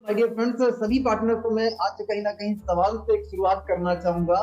My dear friends, सभी partner को मैं आज कहीं ना कहीं सवाल से एक शुरुआत करना चाहूंगा।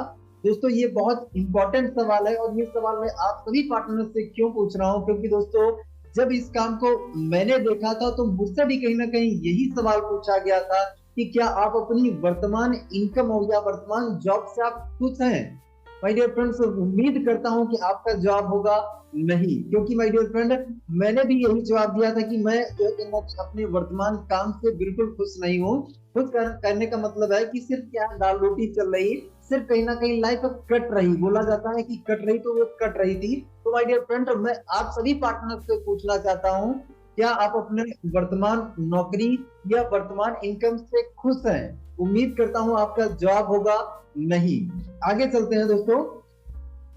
दोस्तों, ये बहुत इंपॉर्टेंट सवाल है और ये सवाल मैं आप सभी पार्टनर से क्यों पूछ रहा हूँ, क्योंकि दोस्तों जब इस काम को मैंने देखा था तो मुझसे भी कहीं ना कहीं यही सवाल पूछा गया था कि क्या आप अपनी वर्तमान इनकम हो या वर्तमान जॉब से आप खुश हैं। माय डियर फ्रेंड्स, उम्मीद करता हूं कि आपका जवाब होगा नहीं, क्योंकि माय डियर फ्रेंड मैंने भी यही जवाब दिया था कि मैं जो है अपने वर्तमान काम से बिल्कुल खुश नहीं हूँ। करने का मतलब है कि सिर्फ क्या दाल रोटी चल रही, सिर्फ कहीं ना कहीं लाइफ कट रही, बोला जाता है कि कट रही तो वो कट रही थी। तो माय डियर फ्रेंड, मैं आप सभी पार्टनर से पूछना चाहता हूँ, क्या आप अपने वर्तमान नौकरी या वर्तमान इनकम से खुश हैं? उम्मीद करता हूँ आपका जवाब होगा नहीं। आगे चलते हैं दोस्तों,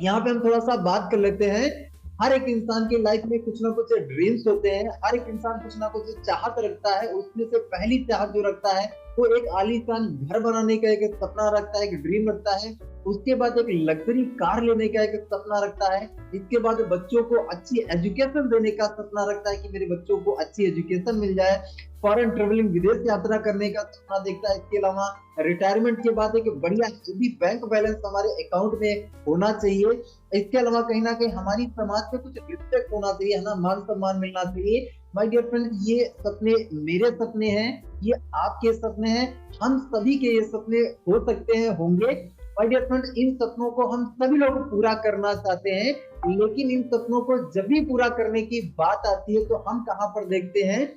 यहाँ पे हम थोड़ा सा बात कर लेते हैं। हर एक इंसान की लाइफ में कुछ ना कुछ ड्रीम्स होते हैं, हर एक इंसान कुछ ना कुछ चाहत रखता है। उसमें से पहली चाहत जो रखता है वो एक आलीशान घर बनाने का एक सपना रखता है, एक ड्रीम रखता है। उसके बाद एक लग्जरी कार लेने का एक सपना रखता है। इसके बाद बच्चों को अच्छी एजुकेशन देने का सपना रखता है कि मेरे बच्चों को अच्छी एजुकेशन मिल जाए। फॉरेन ट्रेवलिंग, विदेश यात्रा करने का सपना देखता है। इसके अलावा रिटायरमेंट के बाद एक बढ़िया बैंक बैलेंस हमारे अकाउंट में होना चाहिए। इसके अलावा कहीं ना कहीं हमारी समाज में कुछ रिस्पेक्ट होना चाहिए, है ना, मान सम्मान मिलना चाहिए। माय डियर फ्रेंड, ये सपने मेरे सपने हैं, ये आपके सपने हैं, हम सभी के ये सपने हो सकते हैं, होंगे। माय डियर फ्रेंड, इन सपनों को हम सभी लोग पूरा करना चाहते हैं, लेकिन इन सपनों को जब भी पूरा करने की बात आती है तो हम कहाँ पर देखते हैं?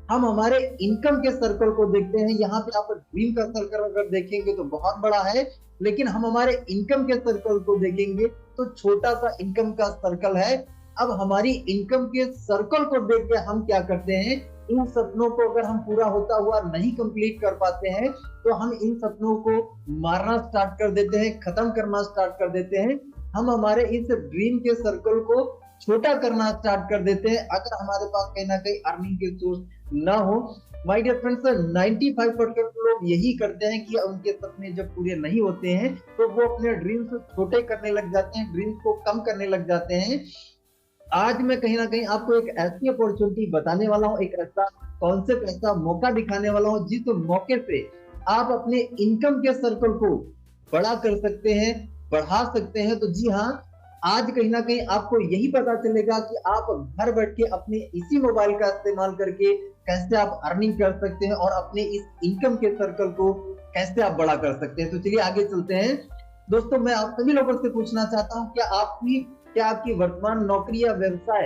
हम हमारे इनकम के सर्कल को देखते हैं। यहाँ पे आप ड्रीम का सर्कल अगर देखेंगे तो बहुत बड़ा है, लेकिन हम हमारे इनकम के सर्कल को देखेंगे तो छोटा सा इनकम का सर्कल है। अब हमारी इनकम के सर्कल को देख के हम क्या करते हैं, इन सपनों को अगर हम पूरा होता हुआ नहीं कंप्लीट कर पाते हैं तो हम इन सपनों को मारना स्टार्ट कर देते हैं, खत्म करना स्टार्ट कर देते हैं। हम हमारे इस ड्रीम के सर्कल को छोटा करना स्टार्ट कर देते हैं अगर हमारे पास कहीं ना कहीं अर्निंग के सोर्स ना हो। माय डियर फ्रेंड्स, 95% लोग यही करते हैं कि उनके सपने जब पूरे नहीं होते हैं तो वो अपने ड्रीम्स छोटे करने लग जाते हैं, ड्रीम्स को कम करने लग जाते हैं। आज मैं कहीं ना कहीं आपको एक ऐसी अपॉर्चुनिटी बताने वाला हूँ, एक ऐसा कॉन्सेप्ट, ऐसा मौका दिखाने वाला हूँ जिस मौके पे आप अपने इनकम के सर्कल को बड़ा कर सकते हैं, बढ़ा सकते हैं। तो जी हाँ, आज कहीं ना कहीं आपको यही पता चलेगा कि आप घर बैठ के अपने इसी मोबाइल का इस्तेमाल करके कैसे आप अर्निंग कर सकते हैं और अपने इस इनकम के सर्कल को कैसे आप बड़ा कर सकते हैं। तो चलिए आगे चलते हैं। दोस्तों, मैं आप सभी लोगों से पूछना चाहता हूँ, क्या आपकी वर्तमान नौकरी या व्यवसाय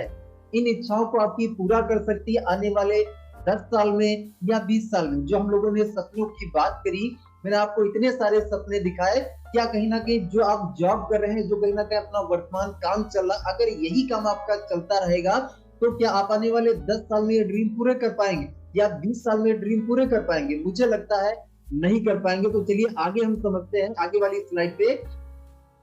इन इच्छाओं को आपकी पूरा कर सकती है आने वाले 10 साल में या 20 साल में? जो हम लोगों ने सपनों की बात करी, मैंने आपको इतने सारे सपने दिखाए, क्या कहीं ना कहीं जो आप जॉब कर रहे हैं, जो कहीं ना कहीं अपना वर्तमान काम चल रहा, अगर यही काम आपका चलता रहेगा तो क्या आप आने वाले 10 साल में ये ड्रीम पूरे कर पाएंगे या 20 साल में ये ड्रीम पूरे कर पाएंगे? मुझे लगता है नहीं कर पाएंगे। तो चलिए आगे हम समझते हैं, आगे वाली स्लाइड पे।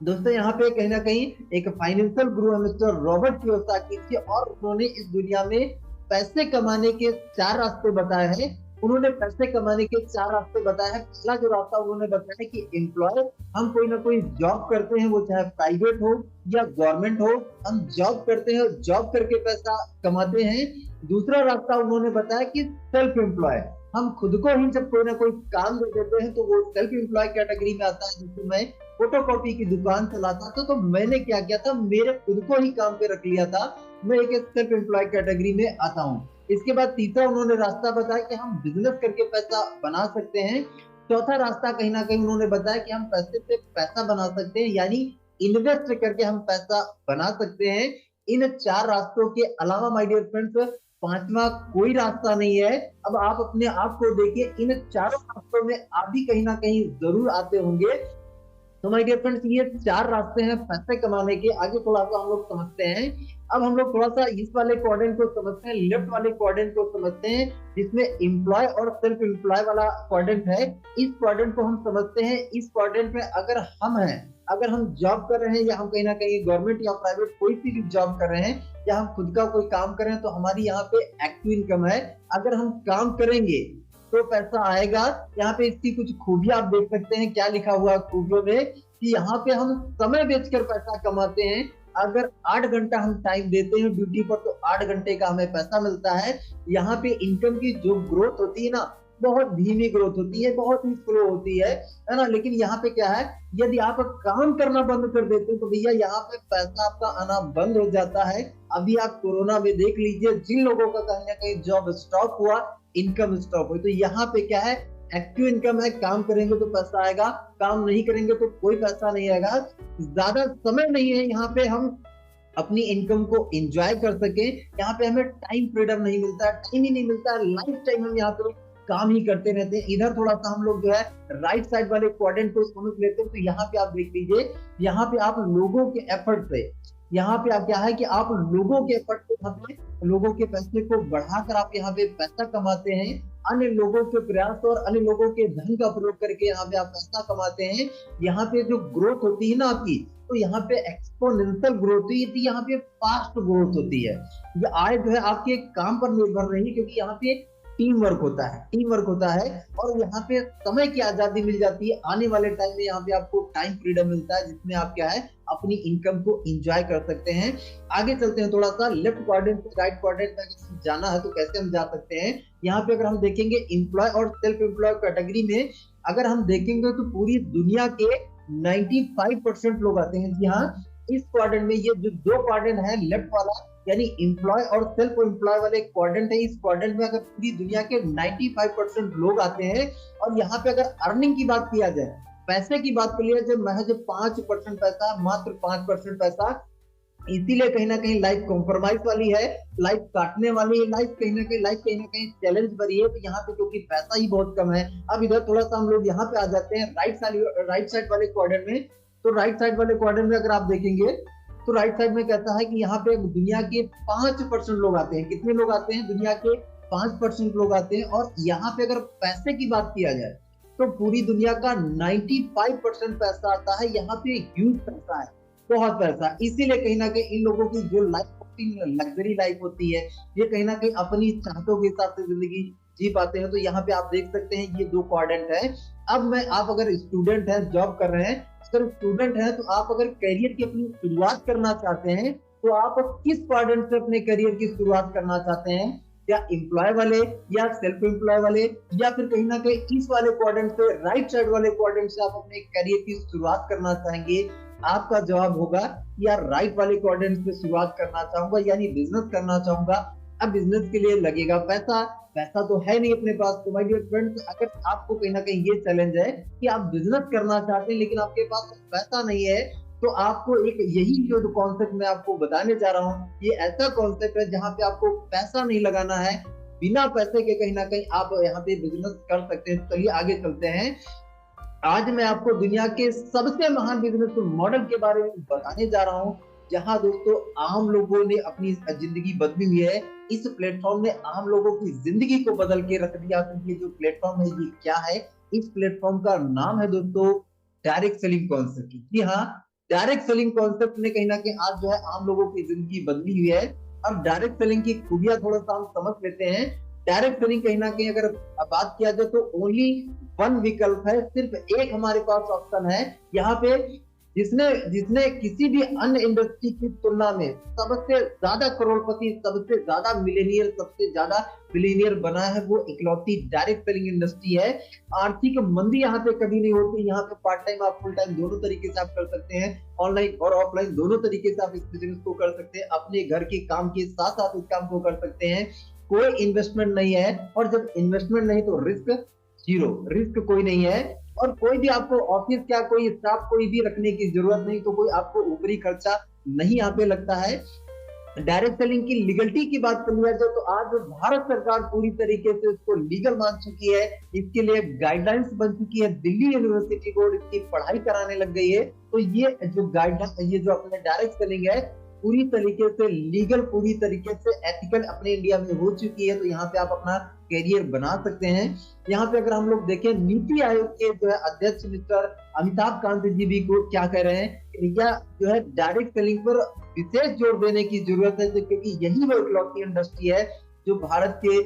दोस्तों, यहाँ पे कहीं ना कहीं एक फाइनेंशियल गुरु है मिस्टर रॉबर्ट कियोसाकी जी, और उन्होंने इस दुनिया में पैसे कमाने के 4 रास्ते बताए हैं। उन्होंने पैसे कमाने के 4 रास्ते बताए हैं। पहला जो रास्ता उन्होंने बताया कि एम्प्लॉय, हम कोई ना कोई जॉब करते हैं, वो चाहे प्राइवेट हो या गवर्नमेंट हो, हम जॉब करते हैं, जॉब करके पैसा कमाते हैं। दूसरा रास्ता उन्होंने बताया कि सेल्फ एम्प्लॉय, हम खुद को ही जब कोई ना कोई काम दे देते हैं तो वो सेल्फ एम्प्लॉय कैटेगरी में आता है। जैसे मैं फोटोकॉपी की दुकान चलाता था तो मैंने क्या किया था, मेरे खुद को ही काम पे रख लिया था, मैं एक सेल्फ एम्प्लॉय कैटेगरी में आता हूँ। इसके बाद तीसरा उन्होंने रास्ता बताया कि हम बिजनेस करके पैसा बना सकते हैं। चौथा रास्ता कहीं ना कहीं उन्होंने बताया कि हम पैसे पे पैसा बना सकते हैं, यानी इन्वेस्ट करके हम पैसा बना सकते हैं। इन 4 रास्तों के अलावा माय डियर फ्रेंड्स, पांचवा कोई रास्ता नहीं है। अब आप अपने आप को देखिए, इन चारों रास्तों में आप भी कहीं ना कहीं जरूर आते होंगे। तो माय डियर फ्रेंड्स, ये 4 रास्ते हैं पैसे कमाने के। आगे थोड़ा सा हम लोग समझते हैं। अब हम लोग थोड़ा सा इस वाले क्वाड्रेंट को समझते हैं, लेफ्ट वाले क्वाड्रेंट को समझते हैं, जिसमें एम्प्लॉय और सेल्फ एम्प्लॉय वाला क्वाड्रेंट है। इस क्वाड्रेंट को हम समझते हैं। इस क्वाड्रेंट में अगर हम हैं, अगर हम जॉब कर रहे हैं या हम कहीं ना कहीं गवर्नमेंट या प्राइवेट कोई सी भी जॉब कर रहे हैं या हम खुद का कोई काम कर रहे हैं, तो हमारी यहाँ पे एक्टिव इनकम है। अगर हम काम करेंगे तो पैसा आएगा। यहाँ पे इसकी कुछ खूबियां आप देख सकते हैं, क्या लिखा हुआ है खूबियों में, कि यहाँ पे हम समय बेचकर पैसा कमाते हैं। अगर 8 घंटा हम टाइम देते हैं ड्यूटी पर तो 8 घंटे का हमें पैसा मिलता है। यहाँ पे इनकम की जो ग्रोथ होती है ना, बहुत धीमी ग्रोथ होती है, बहुत ही स्लो होती है ना। लेकिन यहाँ पे क्या है, यदि आप काम करना बंद कर देते हो तो भैया यहाँ पे पैसा आपका आना बंद हो जाता है। अभी आप कोरोना में देख लीजिए, जिन लोगों का कहीं ना कहीं जॉब स्टॉप हुआ, इनकम स्टॉप हुई, तो यहाँ पे क्या है, एक्टिव इनकम है, काम करेंगे तो पैसा आएगा, काम नहीं करेंगे तो कोई पैसा नहीं आएगा। ज्यादा समय नहीं है यहाँ पे हम अपनी इनकम को एंजॉय कर सके। यहाँ पे हमें टाइम फ्रीडम नहीं मिलता, टाइम ही नहीं मिलता, लाइफ टाइम हम यहाँ पे काम ही करते रहते हैं। इधर थोड़ा सा हम लोग जो है राइट साइड वाले क्वाड्रेंट को समझ लेते हैं, तो यहाँ पे आप देख लीजिए, यहाँ पे आप लोगों के एफर्ट से, यहाँ पे आप क्या है कि आप लोगों के एफर्ट से यहाँ पे लोगों के पैसे को बढ़ाकर आप यहाँ पे पैसा कमाते हैं। अन्य लोगों के प्रयास और अन्य लोगों के धन का प्रयोग करके यहाँ पे आप पैसा कमाते हैं। यहाँ पे जो ग्रोथ होती है ना आपकी, तो यहाँ पे एक्सपोनेंशियल ग्रोथ होती है, यहाँ पे फास्ट ग्रोथ होती है। ये आय जो है आपके काम पर निर्भर नहीं, क्योंकि यहाँ पे टीम वर्क होता है, टीम वर्क होता है, और यहाँ पे समय की आजादी मिल जाती है। आने वाले टाइम में यहाँ पे आपको टाइम फ्रीडम मिलता है, जिसमें आप क्या है अपनी इनकम को एंजॉय कर सकते हैं। आगे चलते हैं, थोड़ा सा लेफ्ट क्वाड्रेंट से राइट क्वाड्रेंट में जाना है तो कैसे हम जा सकते हैं। यहाँ पे अगर हम देखेंगे एम्प्लॉय और सेल्फ एम्प्लॉय कैटेगरी में अगर हम देखेंगे तो पूरी दुनिया के 95% लोग आते हैं। जी हाँ, इस क्वाड्रेंट में ये जो दो क्वाड्रेंट है, लेफ्ट वाला यानी एम्प्लॉय और सेल्फ एम्प्लॉय वाले क्वाड्रेंट है, इस क्वाड्रेंट में अगर पूरी दुनिया के 95% लोग आते हैं। और यहाँ पे अगर अर्निंग की बात किया जाए, पैसे की बात कर लिया जाए, महज 5% पैसा, मात्र 5% पैसा। इसीलिए कहीं ना कहीं लाइफ कॉम्प्रोमाइज वाली है, लाइफ काटने वाली है, लाइफ कहीं ना कहीं चैलेंज भरी है। तो यहाँ पे क्योंकि पैसा ही बहुत कम है। अब इधर थोड़ा सा हम लोग यहाँ पे आ जाते हैं राइट साइड वाले क्वाड्रेंट में। तो राइट साइड वाले क्वाड्रेंट में अगर आप देखेंगे तो राइट साइड में कहता है कि यहाँ पे दुनिया के 5% लोग आते हैं। कितने लोग आते हैं? दुनिया के 5% लोग आते हैं। और यहाँ पे अगर पैसे की बात किया जाए तो पूरी दुनिया का 95% पैसा आता है। यहाँ पे ह्यूज पैसा है, बहुत पैसा। इसीलिए कहीं ना कहीं इन लोगों की जो लाइफ होती है, लग्जरी लाइफ होती है, ये कहीं ना कहीं अपनी चाहतों के हिसाब से जिंदगी जी पाते हैं। तो यहाँ पे आप देख सकते हैं ये दो क्वाड्रेंट है। अब आप अगर स्टूडेंट हैं, जॉब कर रहे हैं, अगर स्टूडेंट हैं तो आप अगर करियर की अपनी शुरुआत करना चाहते हैं तो आप किस क्वाड्रेंट से अपने करियर की शुरुआत करना चाहते हैं? या एम्प्लॉय वाले, या सेल्फ एम्प्लॉय वाले, या फिर कहीं ना कहीं इस वाले क्वाड्रेंट से, राइट साइड वाले क्वाड्रेंट से आप अपने करियर की शुरुआत करना चाहेंगे? आपका जवाब होगा या राइट वाले क्वाड्रेंट से शुरुआत करना चाहूंगा, यानी बिजनेस करना चाहूंगा। अब बिजनेस के लिए लगेगा पैसा, पैसा तो है नहीं अपने पास। तो माय डियर फ्रेंड्स, अगर आपको कहीं ना कहीं ये चैलेंज है कि आप बिजनेस करना चाहते हैं लेकिन आपके पास पैसा नहीं है, तो आपको एक यही जो कॉन्सेप्ट मैं आपको बताने जा रहा हूँ, ये ऐसा कॉन्सेप्ट है जहाँ पे आपको पैसा नहीं लगाना है। बिना पैसे के कहीं ना कहीं आप यहाँ पे बिजनेस कर सकते हैं। चलिए आगे चलते हैं। आज मैं आपको दुनिया के सबसे महान बिजनेस मॉडल के बारे में बताने जा रहा हूँ, जहां दोस्तों आम लोगों ने अपनी जिंदगी बदली हुई है। इस प्लेटफॉर्म ने आम लोगों की जिंदगी को बदल के रख दिया। क्योंकि जो प्लेटफॉर्म है ये क्या है? इस प्लेटफॉर्म का नाम है दोस्तों डायरेक्ट सेलिंग कॉन्सेप्ट। जी हाँ, डायरेक्ट सेलिंग कॉन्सेप्ट ने कहीं ना कहीं आज जो है आम लोगों की जिंदगी बदली हुई है। अब डायरेक्ट सेलिंग की खूबियां थोड़ा सा हम समझ लेते हैं। डायरेक्ट सेलिंग कहीं ना कहीं अगर बात किया जाए तो ओनली वन विकल्प है, सिर्फ एक हमारे पास ऑप्शन है यहाँ पे, जिसने किसी भी अन्य इंडस्ट्री की तुलना में सबसे ज्यादा करोड़पति, सबसे ज्यादा मिलेनियर, सबसे ज्यादा बिलियनियर बना है, वो इकलौती डायरेक्ट सेलिंग इंडस्ट्री है। आर्थिक मंदी यहाँ पे कभी नहीं होती। यहाँ पे पार्ट टाइम आप फुल टाइम दोनों तरीके से आप कर सकते हैं, ऑनलाइन और ऑफलाइन दोनों तरीके से आप इस बिजनेस को कर सकते हैं। अपने घर के काम के साथ साथ इस काम को कर सकते हैं। कोई इन्वेस्टमेंट नहीं है, और जब इन्वेस्टमेंट नहीं तो रिस्क जीरो, रिस्क कोई नहीं है। और कोई भी आपको ऑफिस क्या कोई स्टाफ कोई भी रखने की जरूरत नहीं, तो कोई आपको ऊपरी खर्चा नहीं यहाँ पे लगता है। डायरेक्ट सेलिंग की लीगलिटी की बात कर लिया जाए तो आज भारत सरकार पूरी तरीके से इसको लीगल मान चुकी है। इसके लिए गाइडलाइंस बन चुकी है। दिल्ली यूनिवर्सिटी बोर्ड इसकी पढ़ाई कराने लग गई है। तो ये जो गाइडलाइन, ये जो अपने डायरेक्ट सेलिंग है पूरी तरीके से लीगल, पूरी तरीके से एथिकल अपने इंडिया में हो चुकी है। तो यहाँ पे आप अपना करियर बना सकते हैं। यहाँ पे अगर हम लोग देखें, नीति आयोग के जो है अध्यक्ष मिस्टर अमिताभ कांत जी भी को क्या कह रहे हैं, या जो है डायरेक्ट सेलिंग पर विशेष जोर देने की जरूरत है, क्योंकि यही वो इकलौती इंडस्ट्री है जो भारत के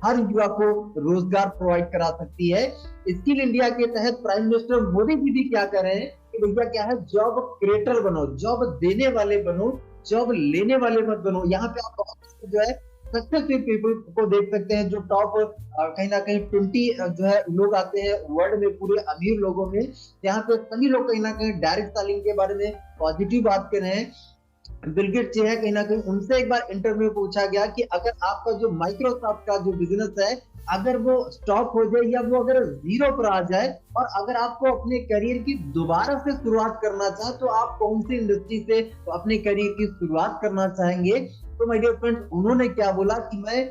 हर युवा को रोजगार प्रोवाइड करा सकती है। स्किल इंडिया के तहत प्राइम मिनिस्टर मोदी जी भी क्या कह रहे हैं कि भैया क्या है, जॉब क्रिएटर बनो, जॉब देने वाले बनो, जॉब लेने वाले मत बनो। यहाँ पे आप जो है सक्सेसफुल पीपल को देख सकते हैं, जो टॉप कहीं ना कहीं 20 जो है लोग आते हैं वर्ल्ड में, पूरे अमीर लोगों में। यहाँ पे सभी लोग कहीं ना कहीं डायरेक्ट सेलिंग के बारे में पॉजिटिव बात कर रहे हैं। बिल गेट्स जो है कहीं ना कहीं उनसे एक बार इंटरव्यू पूछा गया कि अगर आपका जो माइक्रोसॉफ्ट का जो बिजनेस है अगर वो स्टॉप हो जाए या वो अगर जीरो पर आ जाए और अगर आपको अपने करियर की दोबारा से शुरुआत करना चाहे तो आप कौन सी इंडस्ट्री से अपने करियर की शुरुआत करना चाहेंगे। तो माय डियर फ्रेंड्स उन्होंने क्या बोला कि मैं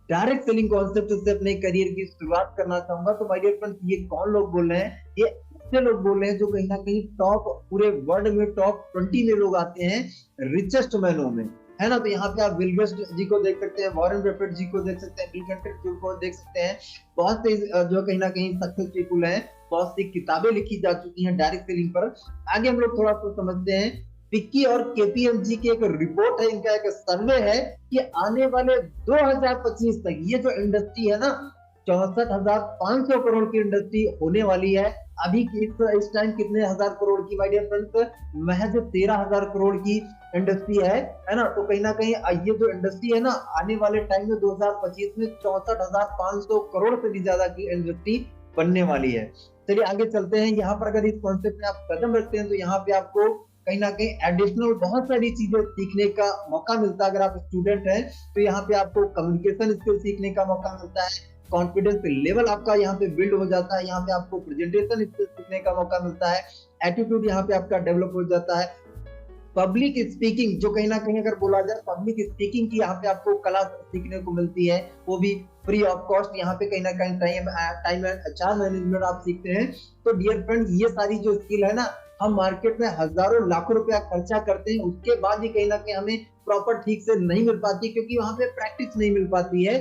डायरेक्ट सेलिंग कॉन्सेप्ट से अपने करियर की शुरुआत करना चाहूंगा। तो माय डियर फ्रेंड्स ये कौन लोग बोल रहे हैं, ये ऐसे लोग बोल रहे हैं जो कहीं ना कहीं टॉप पूरे वर्ल्ड में टॉप 20 में लोग आते हैं रिचेस्ट मैनों में, है ना। तो यहाँ पे आप बिल गेट्स जी को देख सकते हैं, वॉरेन बफेट जी को देख सकते हैं, बिल गेट्स जी को देख सकते हैं। बहुत से जो कहीं ना कहीं सक्सेस पीपल हैं, बहुत सी किताबें लिखी जा चुकी हैं डायरेक्ट सेलिंग पर। आगे हम लोग थोड़ा सा समझते हैं। पिक्की और केपीएमजी की एक रिपोर्ट है, इनका एक सर्वे है कि आने वाले 2025 तक ये जो इंडस्ट्री है ना 64,500 करोड़ की इंडस्ट्री होने वाली है। अभी इस टाइम कितने हजार करोड़ की माय डियर फ्रेंड्स, महज 13,000 करोड़ की इंडस्ट्री है ना। तो कहीं ना कहीं ये जो इंडस्ट्री है ना आने वाले टाइम में 2025 में 64,500 करोड़ से भी ज्यादा की इंडस्ट्री बनने वाली है। चलिए आगे चलते हैं। यहाँ पर अगर इस कॉन्सेप्ट में आप कदम रखते हैं तो यहाँ पे आपको कहीं ना कहीं एडिशनल बहुत सारी चीजें सीखने का मौका मिलता है। अगर आप स्टूडेंट हैं तो यहाँ पे आपको कम्युनिकेशन स्किल सीखने का मौका मिलता है, कॉन्फिडेंस लेवल आपका यहाँ पे बिल्ड हो जाता है, यहाँ पे आपको प्रेजेंटेशन स्किल सीखने का मौका मिलता है, एटीट्यूड यहाँ पे आपका डेवलप हो जाता है, पब्लिक स्पीकिंग जो कहीं ना कहीं अगर बोला जाए पब्लिक स्पीकिंग की यहाँ पे आपको कला सीखने को मिलती है, वो भी फ्री ऑफ कॉस्ट। यहाँ पे कहीं ना कहीं टाइम एंड एचआर मैनेजमेंट आप सीखते हैं। तो डियर फ्रेंड्स ये सारी जो स्किल है ना हम मार्केट में हजारों लाखों रुपया खर्चा करते हैं, उसके बाद भी कहीं ना कहीं हमें प्रॉपर ठीक से नहीं मिल पाती क्योंकि वहां पे प्रैक्टिस नहीं मिल पाती है।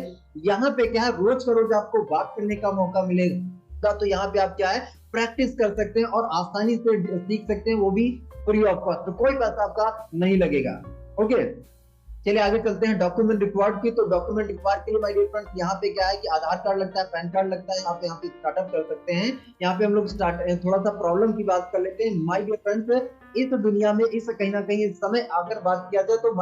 यहाँ पे क्या है रोज का रोज आपको बात करने का मौका मिलेगा, तो यहाँ पे आप क्या है प्रैक्टिस कर सकते हैं और आसानी से सीख सकते हैं, वो भी फ्री ऑफ कॉस्ट, तो कोई पैसा आपका नहीं लगेगा। ओके चलिए आगे चलते हैं डॉक्यूमेंट रिक्वायर्ड की। तो डॉक्यूमेंट रिक्वायर्ड के लिए माय डियर फ्रेंड्स यहाँ पे क्या है कि आधार कार्ड लगता है, पैन कार्ड लगता है। आप यहाँ पे स्टार्टअप कर सकते हैं। यहाँ पे हम लोग थोड़ा सा प्रॉब्लम की बात कर लेते हैं। माय डियर फ्रेंड्स इस दुनिया में इस कहीं ना कहीं इस समय अगर बात किया जाए तो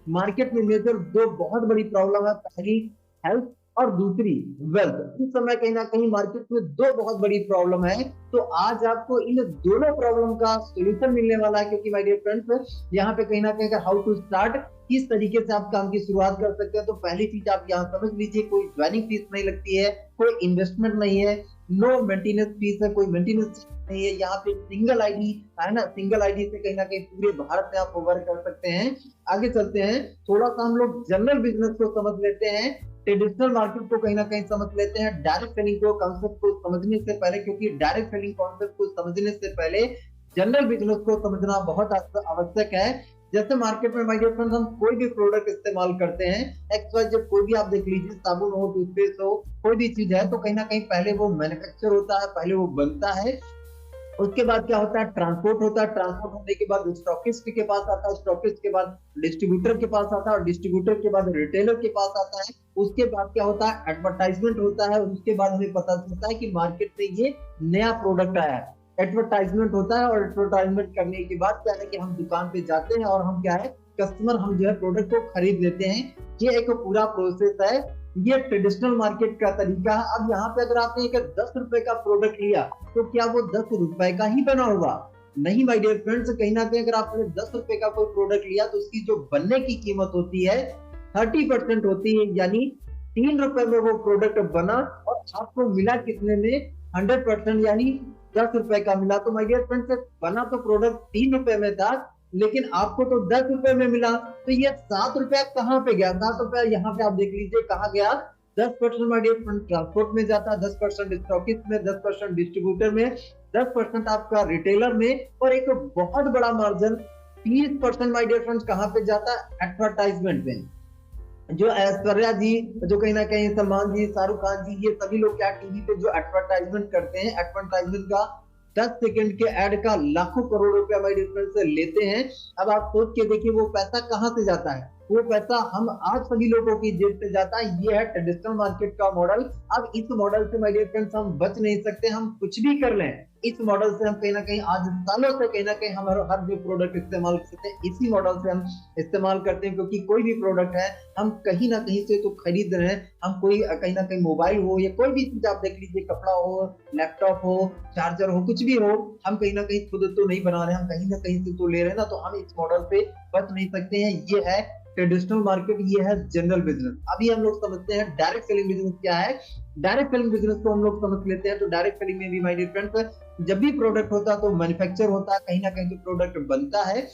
मार्केट में मेजर दो बहुत बड़ी प्रॉब्लम है। पहली हेल्थ और दूसरी वेल्थ। इस समय कहीं ना कहीं मार्केट में दो बहुत बड़ी प्रॉब्लम है। तो आज आपको इन दोनों प्रॉब्लम का सॉल्यूशन मिलने वाला है क्योंकि माय डियर फ्रेंड्स यहाँ पे कहीं ना कहीं हाउ टू स्टार्ट, किस तरीके से आप काम की शुरुआत कर सकते हैं। तो पहली चीज आप यहाँ समझ लीजिए, कोई ज्वाइनिंग फीस नहीं लगती है, कोई इन्वेस्टमेंट नहीं है, नो मेंटेनेंस फीस है, कोई मेंटेनेंस नहीं है। यहाँ पे सिंगल आईडी है ना, सिंगल आईडी से कहीं ना कहीं पूरे भारत में आप वर्क कर सकते हैं। आगे चलते हैं, थोड़ा सा हम लोग जनरल बिजनेस को समझ लेते हैं, ट्रेडिशनल मार्केट को कहीं ना कहीं समझ लेते हैं, डायरेक्ट सेलिंग को कॉन्सेप्ट को समझने से पहले, क्योंकि डायरेक्ट सेलिंग कॉन्सेप्ट को समझने से पहले जनरल बिजनेस को समझना बहुत आवश्यक है। जैसे मार्केट में माय डियर फ्रेंड्स हम कोई भी प्रोडक्ट इस्तेमाल करते हैं, एक्स वाई जेड कोई भी आप देख लीजिए, साबुन हो, टूथपेस्ट हो, कोई भी चीज है, तो कहीं ना कहीं पहले वो मैन्युफैक्चर होता है, पहले वो बनता है, उसके बाद क्या होता है ट्रांसपोर्ट होता है, ट्रांसपोर्ट होने के बाद स्टॉकिस्ट के पास आता है, स्टॉकिस्ट के बाद डिस्ट्रीब्यूटर के पास आता है और डिस्ट्रीब्यूटर के बाद रिटेलर के पास आता है। उसके बाद क्या होता है एडवर्टाइजमेंट होता है, उसके बाद हमें पता चलता है कि मार्केट में ये नया प्रोडक्ट आया है। एडवर्टाइजमेंट होता है और एडवर्टाइजमेंट करने के बाद क्या है कि हम दुकान पे जाते हैं और हम क्या है कस्टमर हम जो है प्रोडक्ट को खरीद लेते हैं। ये एक पूरा प्रोसेस है, ये ट्रेडिशनल मार्केट का तरीका है। अब यहाँ पे अगर आपने एक 10 रुपए का प्रोडक्ट लिया तो क्या वो 10 रुपए का ही बना होगा? नहीं माय डियर फ्रेंड्स, कहीं ना कहीं अगर आपने 10 रुपए का कोई प्रोडक्ट लिया तो उसकी जो बनने की कीमत होती है 30% होती है, यानी 3 रुपए में वो प्रोडक्ट बना और आपको मिला कितने में 100%, यानी 10 रुपए का मिला। तो माय डियर फ्रेंड्स बना तो प्रोडक्ट 3 रुपए में था लेकिन आपको तो 10 रुपए में मिला, तो ये 7 रुपया कहाँ पे गया? 7 रुपया यहाँ पे आप देख लीजिए कहाँ गया। 10% माय डियर फ्रेंड ट्रांसपोर्ट में जाता है, 10% स्टॉकिस्ट में, 10% डिस्ट्रीब्यूटर में, 10% आपका रिटेलर में, और एक बहुत बड़ा मार्जिन 30% माय डियर फ्रेंड्स कहाँ पे जाता है एडवर्टाइजमेंट में। जो ऐश्वर्या जी, जो कहीं ना कहीं सलमान जी, शाहरुख खान जी, ये सभी लोग क्या टीवी पे जो एडवर्टाइजमेंट करते हैं, एडवर्टाइजमेंट का 10 सेकंड के ऐड का लाखों करोड़ रुपया माय डियर फ्रेंड्स से लेते हैं। अब आप सोच के देखिए वो पैसा कहाँ से जाता है? वो पैसा हम आज सभी लोगों की जेब से जाता है। ये है ट्रेडिशनल मार्केट का मॉडल। अब इस मॉडल से माय डियर फ्रेंड्स हम बच नहीं सकते, हम कुछ भी कर लें इस मॉडल से हम कहीं ना कहीं आज सालों से कहीं ना कहीं हम हर जो प्रोडक्ट इस्तेमाल करते हैं इसी मॉडल से हम इस्तेमाल करते हैं, क्योंकि कोई भी प्रोडक्ट है हम कहीं ना कहीं से तो खरीद रहे हैं। हम कोई कहीं ना कहीं मोबाइल हो या कोई भी चीज आप देख लीजिए, कपड़ा हो, लैपटॉप हो, चार्जर हो, कुछ भी हो, हम कहीं ना कहीं खुद तो नहीं बना रहे हैं, हम कहीं ना कहीं से तो ले रहे हैं ना, तो हम इस मॉडल से बच नहीं सकते हैं। ये है ट्रेडिशनल मार्केट, ये है जनरल बिजनेस। अभी हम लोग समझते हैं डायरेक्ट सेलिंग बिजनेस क्या है। डायरेक्ट सेलिंग बिजनेस को हम लोग समझ लेते हैं। तो डायरेक्ट सेलिंग में भी माय डियर फ्रेंड्स जब भी प्रोडक्ट होता है तो मैन्युफैक्चर होता है, कहीं ना कहीं जो प्रोडक्ट बनता है,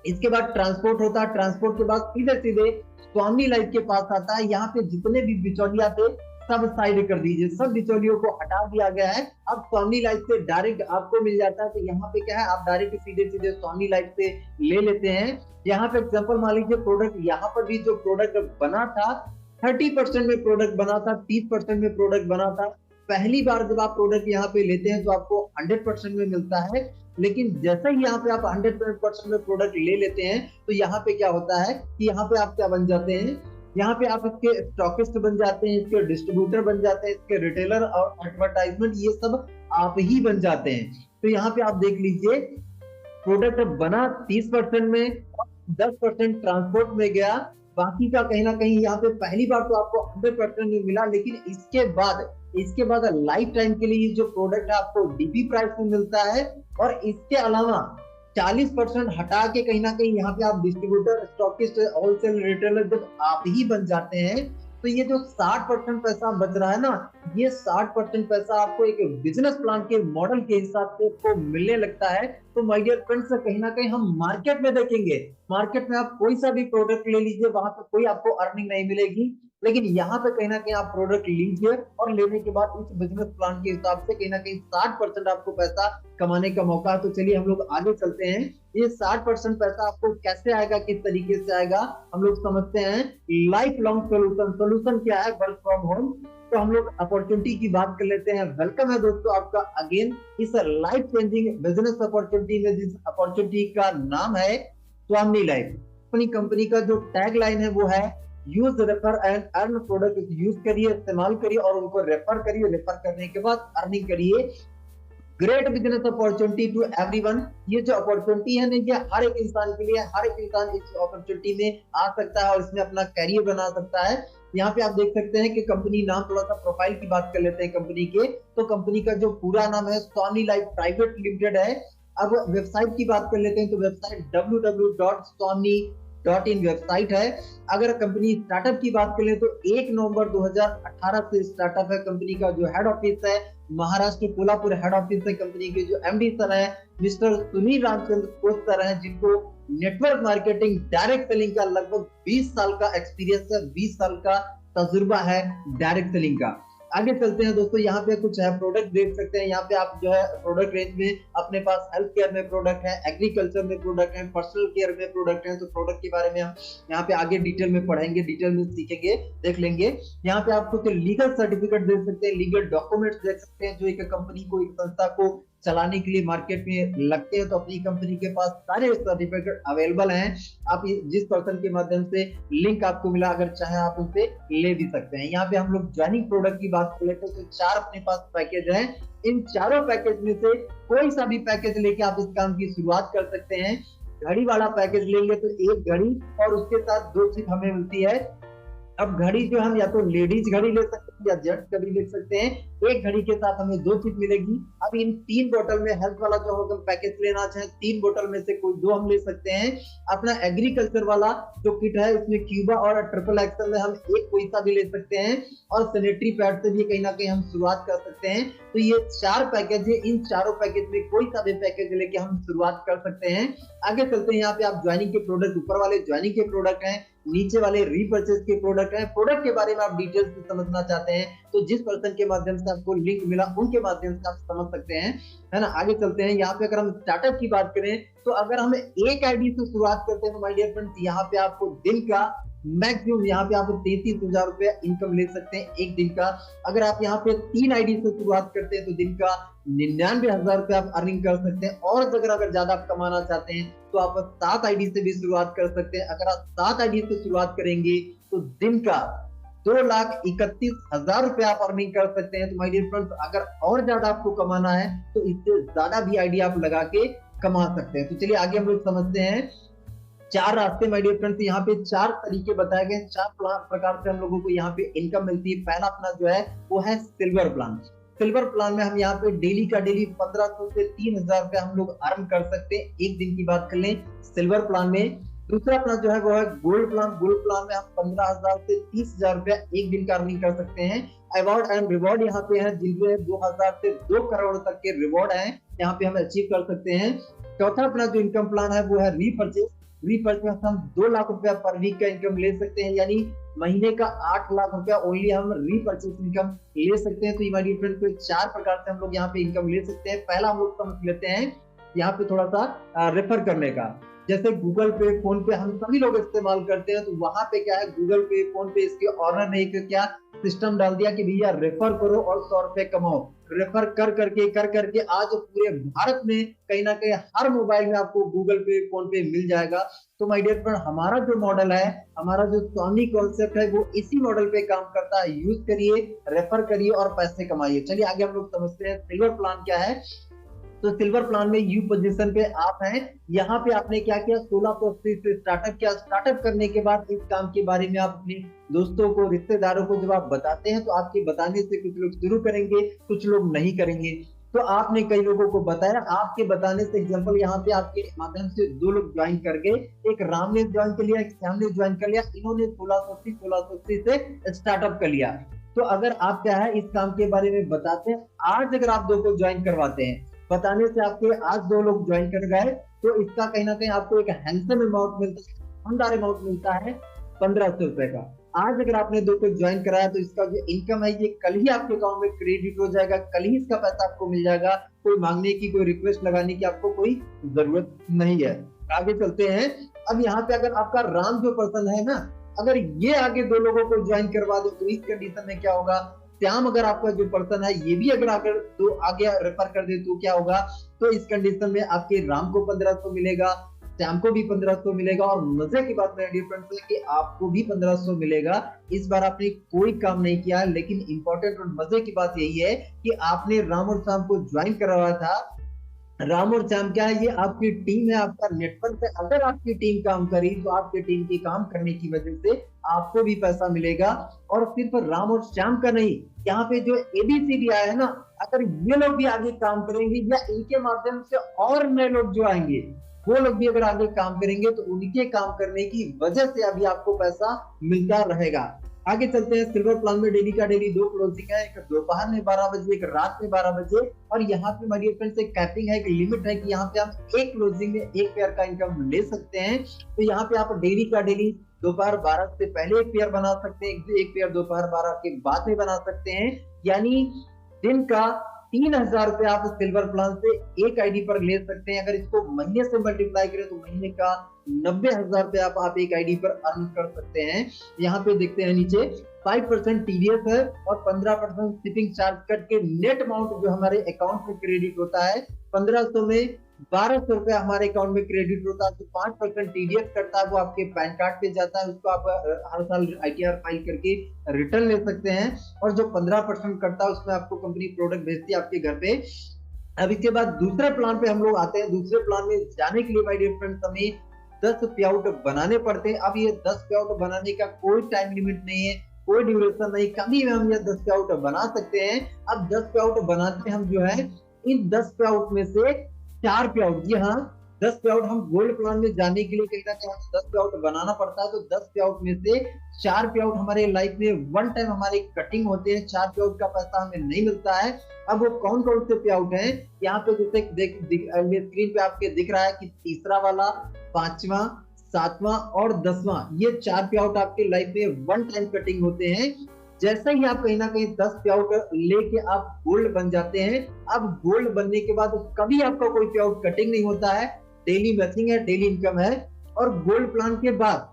इसके बाद ट्रांसपोर्ट होता है, ट्रांसपोर्ट के बाद सीधे सीधे स्वामी लाइफ के पास आता है। यहाँ पे जितने भी बिचौलिया थे सब साइड कर दीजिए, सब बिचौलियों को हटा दिया गया है। अब स्वामी लाइफ से डायरेक्ट आपको मिल जाता है। तो यहाँ पे क्या है, आप डायरेक्ट सीधे सीधे स्वामी लाइफ से ले लेते हैं। यहाँ पे एग्जांपल मान लीजिए, प्रोडक्ट यहाँ पर भी जो प्रोडक्ट बना था 30% में प्रोडक्ट बना था, 30% में प्रोडक्ट बना था। पहली बार जब आप प्रोडक्ट यहाँ पे लेते हैं तो आपको 100% में मिलता है, लेकिन जैसे ही यहाँ पे आप 100% में प्रोडक्ट ले लेते हैं तो यहाँ पे क्या होता है कि यहाँ पे आप क्या बन जाते हैं, यहाँ पे आप इसके स्टॉकिस्ट बन जाते हैं, इसके डिस्ट्रीब्यूटर बन जाते हैं, इसके रिटेलर और एडवर्टाइजमेंट ये सब आप ही बन जाते हैं। तो यहाँ पे आप देख लीजिए, प्रोडक्ट बना 30% में, 10% ट्रांसपोर्ट में गया, बाकी का कहीं ना कहीं यहाँ पे पहली बार तो आपको 100% में मिला, लेकिन इसके बाद लाइफ टाइम के लिए जो प्रोडक्ट है आपको डीपी प्राइस में मिलता है। और इसके अलावा 40% हटा के कहीं ना कहीं यहाँ पे आप डिस्ट्रीब्यूटर, स्टॉकिस्ट, होलसेल रिटेलर जब आप ही बन जाते हैं, तो ये जो 60% पैसा बच रहा है ना, ये 60% पैसा आपको एक बिजनेस प्लान के मॉडल के हिसाब से आपको मिलने लगता है। तो माय डियर फ्रेंड्स, कहीं ना कहीं हम मार्केट में देखेंगे, मार्केट में आप कोई सा भी प्रोडक्ट ले लीजिए, वहां पे कोई आपको अर्निंग नहीं मिलेगी, लेकिन यहाँ पे कहीं ना कहीं आप प्रोडक्ट लीजिए और लेने के बाद इस बिजनेस प्लान के हिसाब से कहीं ना कहीं 60% आपको पैसा कमाने का मौका है। तो चलिए हम लोग आगे चलते हैं। ये 60% पैसा आपको कैसे आएगा, किस तरीके से आएगा, हम लोग समझते हैं। Life long solution. सोल्यूशन क्या है? Work from home. तो हम लोग अपॉर्चुनिटी की बात कर लेते हैं। वेलकम है दोस्तों आपका अगेन इस लाइफ चेंजिंग बिजनेस अपॉर्चुनिटी में, जिस अपॉर्चुनिटी का नाम है स्वामी लाइफ। अपनी कंपनी का जो टैग लाइन है वो है use, refer and earn. Product use करिए, इस्तेमाल करिए और उनको रेफर करिए, रेफर करने के बाद अर्निंग करिए। Great business opportunity to everyone. ये जो अपॉर्चुनिटी है ना, ये हर एक इंसान के लिए, हर एक इंसान इस अपॉर्चुनिटी में आ सकता है और इसमें अपना कैरियर बना सकता है। यहाँ पे आप देख सकते हैं कि कंपनी नाम, थोड़ा सा प्रोफाइल की बात कर लेते हैं कंपनी के। तो कंपनी का जो पूरा नाम है स्वामी लाइफ प्राइवेट लिमिटेड है। अब वेबसाइट की बात कर लेते हैं, तो वेबसाइट www.swami.in वेबसाइट है। अगर कंपनी स्टार्टअप की बात करें तो 1 नवंबर 2018 से स्टार्टअप है। कंपनी का जो हेड ऑफिस है महाराष्ट्र कोल्हापुर हेड ऑफिस है। कंपनी के जो एमडी सर है mister Sunil Ramchandra coach sir है, जिनको नेटवर्क मार्केटिंग, डायरेक्ट सेलिंग का लगभग 20 साल का एक्सपीरियंस है, 20 साल का तजुर्बा है डायरेक्ट सेलिंग का। आगे चलते हैं दोस्तों, यहाँ पे कुछ है प्रोडक्ट देख सकते हैं। यहाँ पे आप जो है प्रोडक्ट रेंज में अपने पास हेल्थ केयर में प्रोडक्ट है, एग्रीकल्चर में प्रोडक्ट है, पर्सनल केयर में प्रोडक्ट है। तो प्रोडक्ट के बारे में हम यहाँ पे आगे डिटेल में पढ़ेंगे, डिटेल में सीखेंगे, देख लेंगे। यहाँ पे आपको लीगल सर्टिफिकेट देख सकते हैं, लीगल डॉक्यूमेंट्स देख सकते हैं, जो एक कंपनी को, एक संस्था को चलाने के लिए मार्केट में लगते हैं। तो अपनी कंपनी के पास सारे सर्टिफिकेट अवेलेबल हैं। आप जिस पर्सन के माध्यम से लिंक आपको मिला, अगर चाहे आप उनसे ले भी सकते हैं। यहाँ पे हम लोग ज्वाइनिंग प्रोडक्ट की बात कर लेते हैं। तो 4 अपने पास पैकेज हैं। इन चारों पैकेज में से कोई सा भी पैकेज लेके आप इस काम की शुरुआत कर सकते हैं। घड़ी वाला पैकेज लेंगे तो 1 घड़ी और उसके साथ 2 सिप हमें मिलती है। अब घड़ी जो हम या तो लेडीज घड़ी ले सकते हैं या जेंट्स घड़ी ले सकते हैं। 1 घड़ी के साथ हमें 2 चिप मिलेगी। अब इन 3 बोतल में हेल्थ वाला जो हम पैकेज लेना चाहे, 3 बोतल में से कोई 2 हम ले सकते हैं। अपना एग्रीकल्चर वाला जो किट है, इसमें क्यूबा और ट्रिपल एक्सल में हम 1 कोई सा भी ले सकते हैं और सैनिटरी पैड से भी कहीं ना कहीं हम शुरुआत कर सकते हैं। तो ये 4 पैकेज है। इन चारों पैकेज में कोई सा भी पैकेज लेके हम शुरुआत कर सकते हैं। आगे चलते हैं। यहाँ पे आप ज्वाइनिंग के प्रोडक्ट, ऊपर वाले ज्वाइनिंग के प्रोडक्ट हैं, नीचे वाले रीपर्चेज के प्रोडक्ट हैं। प्रोडक्ट के बारे में आप डिटेल्स से समझना चाहते हैं तो जिस पर्सन के माध्यम से आपको लिंक मिला उनके माध्यम से आप समझ सकते हैं, है ना। आगे चलते हैं। यहाँ पे अगर हम स्टार्टअप की बात करें तो अगर हम 1 आईडी से शुरुआत करते हैं तो माय डियर फ्रेंड्स, यहाँ पे आपको दिन का मैक्सिमम यहाँ पे आप 33,000 रुपया इनकम ले सकते हैं एक दिन का। अगर आप यहाँ पे 3 आईडी से शुरुआत करते हैं तो दिन का 99,000 रुपया आप अर्निंग कर सकते हैं। और अगर ज्यादा आप कमाना चाहते हैं तो आप 7 आईडी से भी शुरुआत कर सकते हैं। अगर आप 7 आईडी से शुरुआत करेंगे तो दिन का 2,31,000 रुपया आप अर्निंग कर सकते हैं। तो माय डियर फ्रेंड्स, अगर और ज्यादा आपको कमाना है तो इससे ज्यादा भी आईडी आप लगा के कमा सकते हैं। तो चलिए आगे हम लोग समझते हैं 4 रास्ते माय डियर फ्रेंड्स। यहाँ पे 4 तरीके बताए गए, 4 प्रकार से हम लोगों को यहाँ पे इनकम मिलती है। पहला अपना जो है वो है सिल्वर प्लान। सिल्वर प्लान में हम यहाँ पे डेली का डेली 1500 से 3,000 रुपया हम लोग अर्न कर सकते हैं। एक दिन की बात कर लें सिल्वर प्लान में। दूसरा अपना जो है वो है गोल्ड प्लान। गोल्ड प्लान में हम 15,000 से 30,000 रुपया एक दिन का अर्निंग कर सकते हैं। अवार्ड एंड रिवॉर्ड यहाँ पे है जिनमें 2,000 से 2 करोड़ तक के रिवॉर्ड हैं, यहाँ पे हम अचीव कर सकते हैं। चौथा अपना जो इनकम प्लान है वो है रीपर्चेज। रीपर्चेज में हम 2 लाख रुपया पर वीक का इनकम ले सकते हैं, यानी महीने का 8 लाख रुपया ओनली हम रीपर्चेज इनकम ले सकते हैं। तो ये हमारी फ्रेंड्स को 4 प्रकार से हम लोग यहाँ पे इनकम ले सकते हैं। पहला हम लोग समझ लेते हैं यहाँ पे थोड़ा सा रेफर करने का। जैसे गूगल पे, फोन पे हम सभी लोग इस्तेमाल करते हैं, तो वहां पे क्या है गूगल पे, फोन पे इसके ऑनर ने क्या सिस्टम डाल दिया कि भैया रेफर करो और 100 रुपए कमाओ। रेफर कर करके आज पूरे भारत में कहीं ना कहीं हर मोबाइल में आपको गूगल पे, फोन पे मिल जाएगा। तो माय डियर फ्रेंड, हमारा जो मॉडल है, हमारा जो स्वामी कॉन्सेप्ट है वो इसी मॉडल पे काम करता है। यूज करिए, रेफर करिए और पैसे कमाइए। चलिए आगे हम लोग समझते हैं सिल्वर प्लान क्या है। तो सिल्वर प्लान में यू पोजीशन पे आप हैं। यहाँ पे आपने क्या किया, 1680 से स्टार्टअप किया। स्टार्टअप करने के बाद इस काम के बारे में आप अपने दोस्तों को, रिश्तेदारों को जब आप बताते हैं तो आपके बताने से कुछ लोग शुरू करेंगे, कुछ लोग नहीं करेंगे। तो आपने कई लोगों को बताया, आपके बताने से एग्जांपल यहाँ पे आपके माध्यम से 2 लोग ज्वाइन कर गए। एक राम ने ज्वाइन कर लिया, एक श्याम ने ज्वाइन कर लिया। इन्होंने 1680 से स्टार्टअप कर लिया। तो अगर आप क्या है इस काम के बारे में बताते हैं, आज अगर आप 2 को ज्वाइन करवाते हैं, बताने से आपके आज 2 लोग ज्वाइन कर गए, तो इसका कहीं ना कहीं आपको एक हैंडसम अमाउंट मिलता है, शानदार अमाउंट मिलता है 1,500 रुपए का। आज अगर आपने 2 को ज्वाइन कराया तो इसका जो इनकम है ये कल ही आपके अकाउंट में क्रेडिट हो जाएगा, कल ही इसका पैसा आपको मिल जाएगा। कोई मांगने की, कोई रिक्वेस्ट लगाने की आपको कोई जरूरत नहीं है। आगे चलते हैं। अब यहाँ पे अगर आपका राम जो पर्सन है ना, अगर ये आगे 2 लोगों को ज्वाइन करवा दो तो इस कंडीशन में क्या होगा, श्याम अगर आपका जो पर्सन है ये भी अगर तो आगे रेफर कर दे तो क्या होगा, तो इस कंडीशन में आपके राम को 1,500 मिलेगा, श्याम को भी 1,500 मिलेगा। और मजे की बात है डिफरेंस है कि आपको भी 1,500 मिलेगा। इस बार आपने कोई काम नहीं किया, लेकिन इंपॉर्टेंट और मजे की बात यही है कि आपने राम और श्याम को ज्वाइन करवाया था। राम और श्याम क्या है, ये आपकी टीम है, आपका नेटवर्क है। अगर आपकी टीम काम करी तो आपकी टीम की काम करने की वजह से आपको भी पैसा मिलेगा। और सिर्फ राम और श्याम का नहीं, यहाँ पे जो एबीसीडी आया है ना, अगर ये लोग भी आगे काम करेंगे या इनके माध्यम से और नए लोग जो आएंगे वो लोग भी अगर आगे काम करेंगे तो उनके काम करने की वजह से अभी आपको पैसा मिलता रहेगा। आगे चलते हैं। सिल्वर प्लान में डेली का डेली 2 क्लोजिंग है, एक दोपहर में 12 बजे, एक रात में 12 बजे। और यहाँ पे हमारी फ्रेंड्स एक कैपिंग है, एक लिमिट है कि यहाँ पे हम एक क्लोजिंग में 1 पेयर का इनकम ले सकते हैं। तो यहाँ पे आप डेली का डेली दोपहर 12 से पहले 1 पेयर बना सकते हैं, एक पेयर दोपहर 12 के बाद में बना सकते हैं। यानी दिन का 3,000 रुपए आप सिल्वर प्लान से एक आईडी पर ले सकते हैं। अगर इसको महीने से मल्टीप्लाई करें तो महीने का 90,000 रुपए आप एक आईडी पर अर्न कर सकते हैं। यहाँ पे देखते हैं नीचे 5% टीडीएस है और 15% शिपिंग चार्ज कट के नेट अमाउंट जो हमारे अकाउंट में क्रेडिट होता है 1,500 में 1,200 रुपया हमारे अकाउंट में क्रेडिट होता है। तो 5% टीडीएस करता है, वो आपके पैन कार्ड पे जाता है, उसको आप हर साल आईटीआर फाइल करके रिटर्न ले सकते हैं। और जो 15% करता है उसमें आपको कंपनी प्रोडक्ट भेजती है आपके घर पे। अब इसके बाद दूसरे प्लान पे हम लोग आते हैं। दूसरे प्लान में जाने के लिए माय डियर फ्रेंड्स हमें 10 पे आउट बनाने पड़ते हैं। अब ये 10 पे आउट बनाने का कोई टाइम लिमिट नहीं है, कोई ड्यूरेशन नहीं, कभी भी हम ये 10 पे आउट बना सकते हैं। अब 10 पे आउट बनाते हम जो है इन 10 पे आउट में से 4 पे आउट, जी हाँ 10 पे आउट हम गोल्ड प्लान में जाने के लिए कहीं ना कहीं 10 पे आउट बनाना पड़ता है। तो 10 पे आउट में से 4 पे आउट हमारे लाइफ में वन टाइम हमारे कटिंग होते हैं। 4 पे आउट का पैसा हमें नहीं मिलता है। अब वो कौन कौन से पे आउट हैं, यहाँ पे जैसे स्क्रीन पे आपके दिख रहा है कि तीसरा वाला, 5वां, 7वां और 10वां, ये 4 पे आउट आपके लाइफ में वन टाइम कटिंग होते हैं। जैसे ही आप कहीं ना कहीं 10 पे आउट लेके आप गोल्ड बन जाते हैं। अब गोल्ड बनने के बाद कभी आपका कोई पे आउट कटिंग नहीं होता है, डेली मैचिंग है, डेली इनकम है। और गोल्ड प्लान के बाद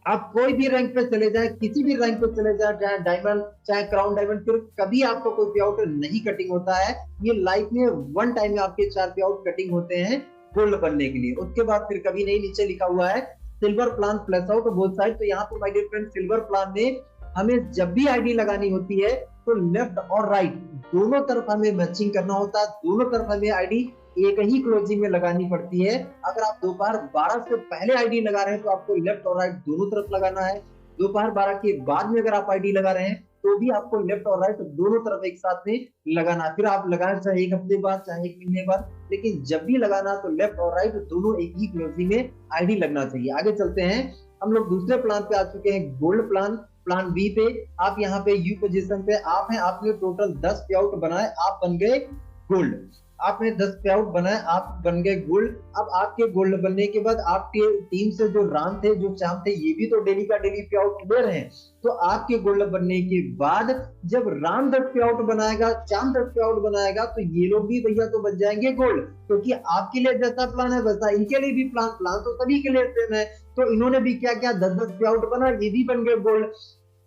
आप कोई भी रैंक पे चले जाए, किसी भी रैंक पे चले जाए, चाहे डायमंड चाहे क्राउन डायमंड, फिर कभी आपका कोई पे आउट नहीं कटिंग होता है। ये लाइफ में वन टाइम में आपके 4 पे आउट कटिंग होते हैं गोल्ड बनने के लिए, उसके बाद फिर कभी नहीं। नीचे लिखा हुआ है silver plan plus out both side. तो यहाँ पे my dear friend silver plan में हमें जब भी आईडी लगानी होती है तो लेफ्ट और राइट दोनों तरफ हमें मैचिंग करना होता है, दोनों तरफ हमें आईडी एक ही क्लोजिंग में लगानी पड़ती है। अगर आप दोपहर 12 से पहले आईडी लगा रहे हैं तो आपको लेफ्ट और राइट दोनों तरफ लगाना है। दोपहर 12 के बाद में अगर आप आईडी लगा रहे हैं तो भी आपको लेफ्ट और राइट दोनों तरफ एक साथ में लगाना है। फिर आप लगाएं चाहे एक हफ्ते बाद चाहे एक महीने बाद, लेकिन जब भी लगाना तो लेफ्ट और राइट दोनों एक ही क्लोजिंग में आईडी लगना चाहिए। आगे चलते हैं, हम लोग दूसरे प्लान पे आ चुके हैं, गोल्ड प्लान। प्लान बी पे आप यहाँ पे यू पोजीशन पे आप हैं, आपने टोटल 10 पे आउट बनाए, आप बन गए गोल्ड। आपने 10 पे आउट बनाए, आप बन गए गोल्ड। अब आपके गोल्ड बनने के बाद आपके टीम से जो राम थे जो चाम थे ये भी तो डेली का डेली पे आउट ले रहे हैं। तो आपके गोल्ड बनने के बाद जब राम 10 पे आउट बनाएगा, चाम 10 पे आउट बनाएगा, तो ये लोग भी भैया तो बन जाएंगे गोल्ड, क्योंकि आपके लिए जैसा प्लान है वैसा इनके लिए भी प्लान तो सभी के लिए सेम है। तो इन्होंने भी क्या क्या 10-10 पे आउट बना, ये भी बन गए गोल्ड।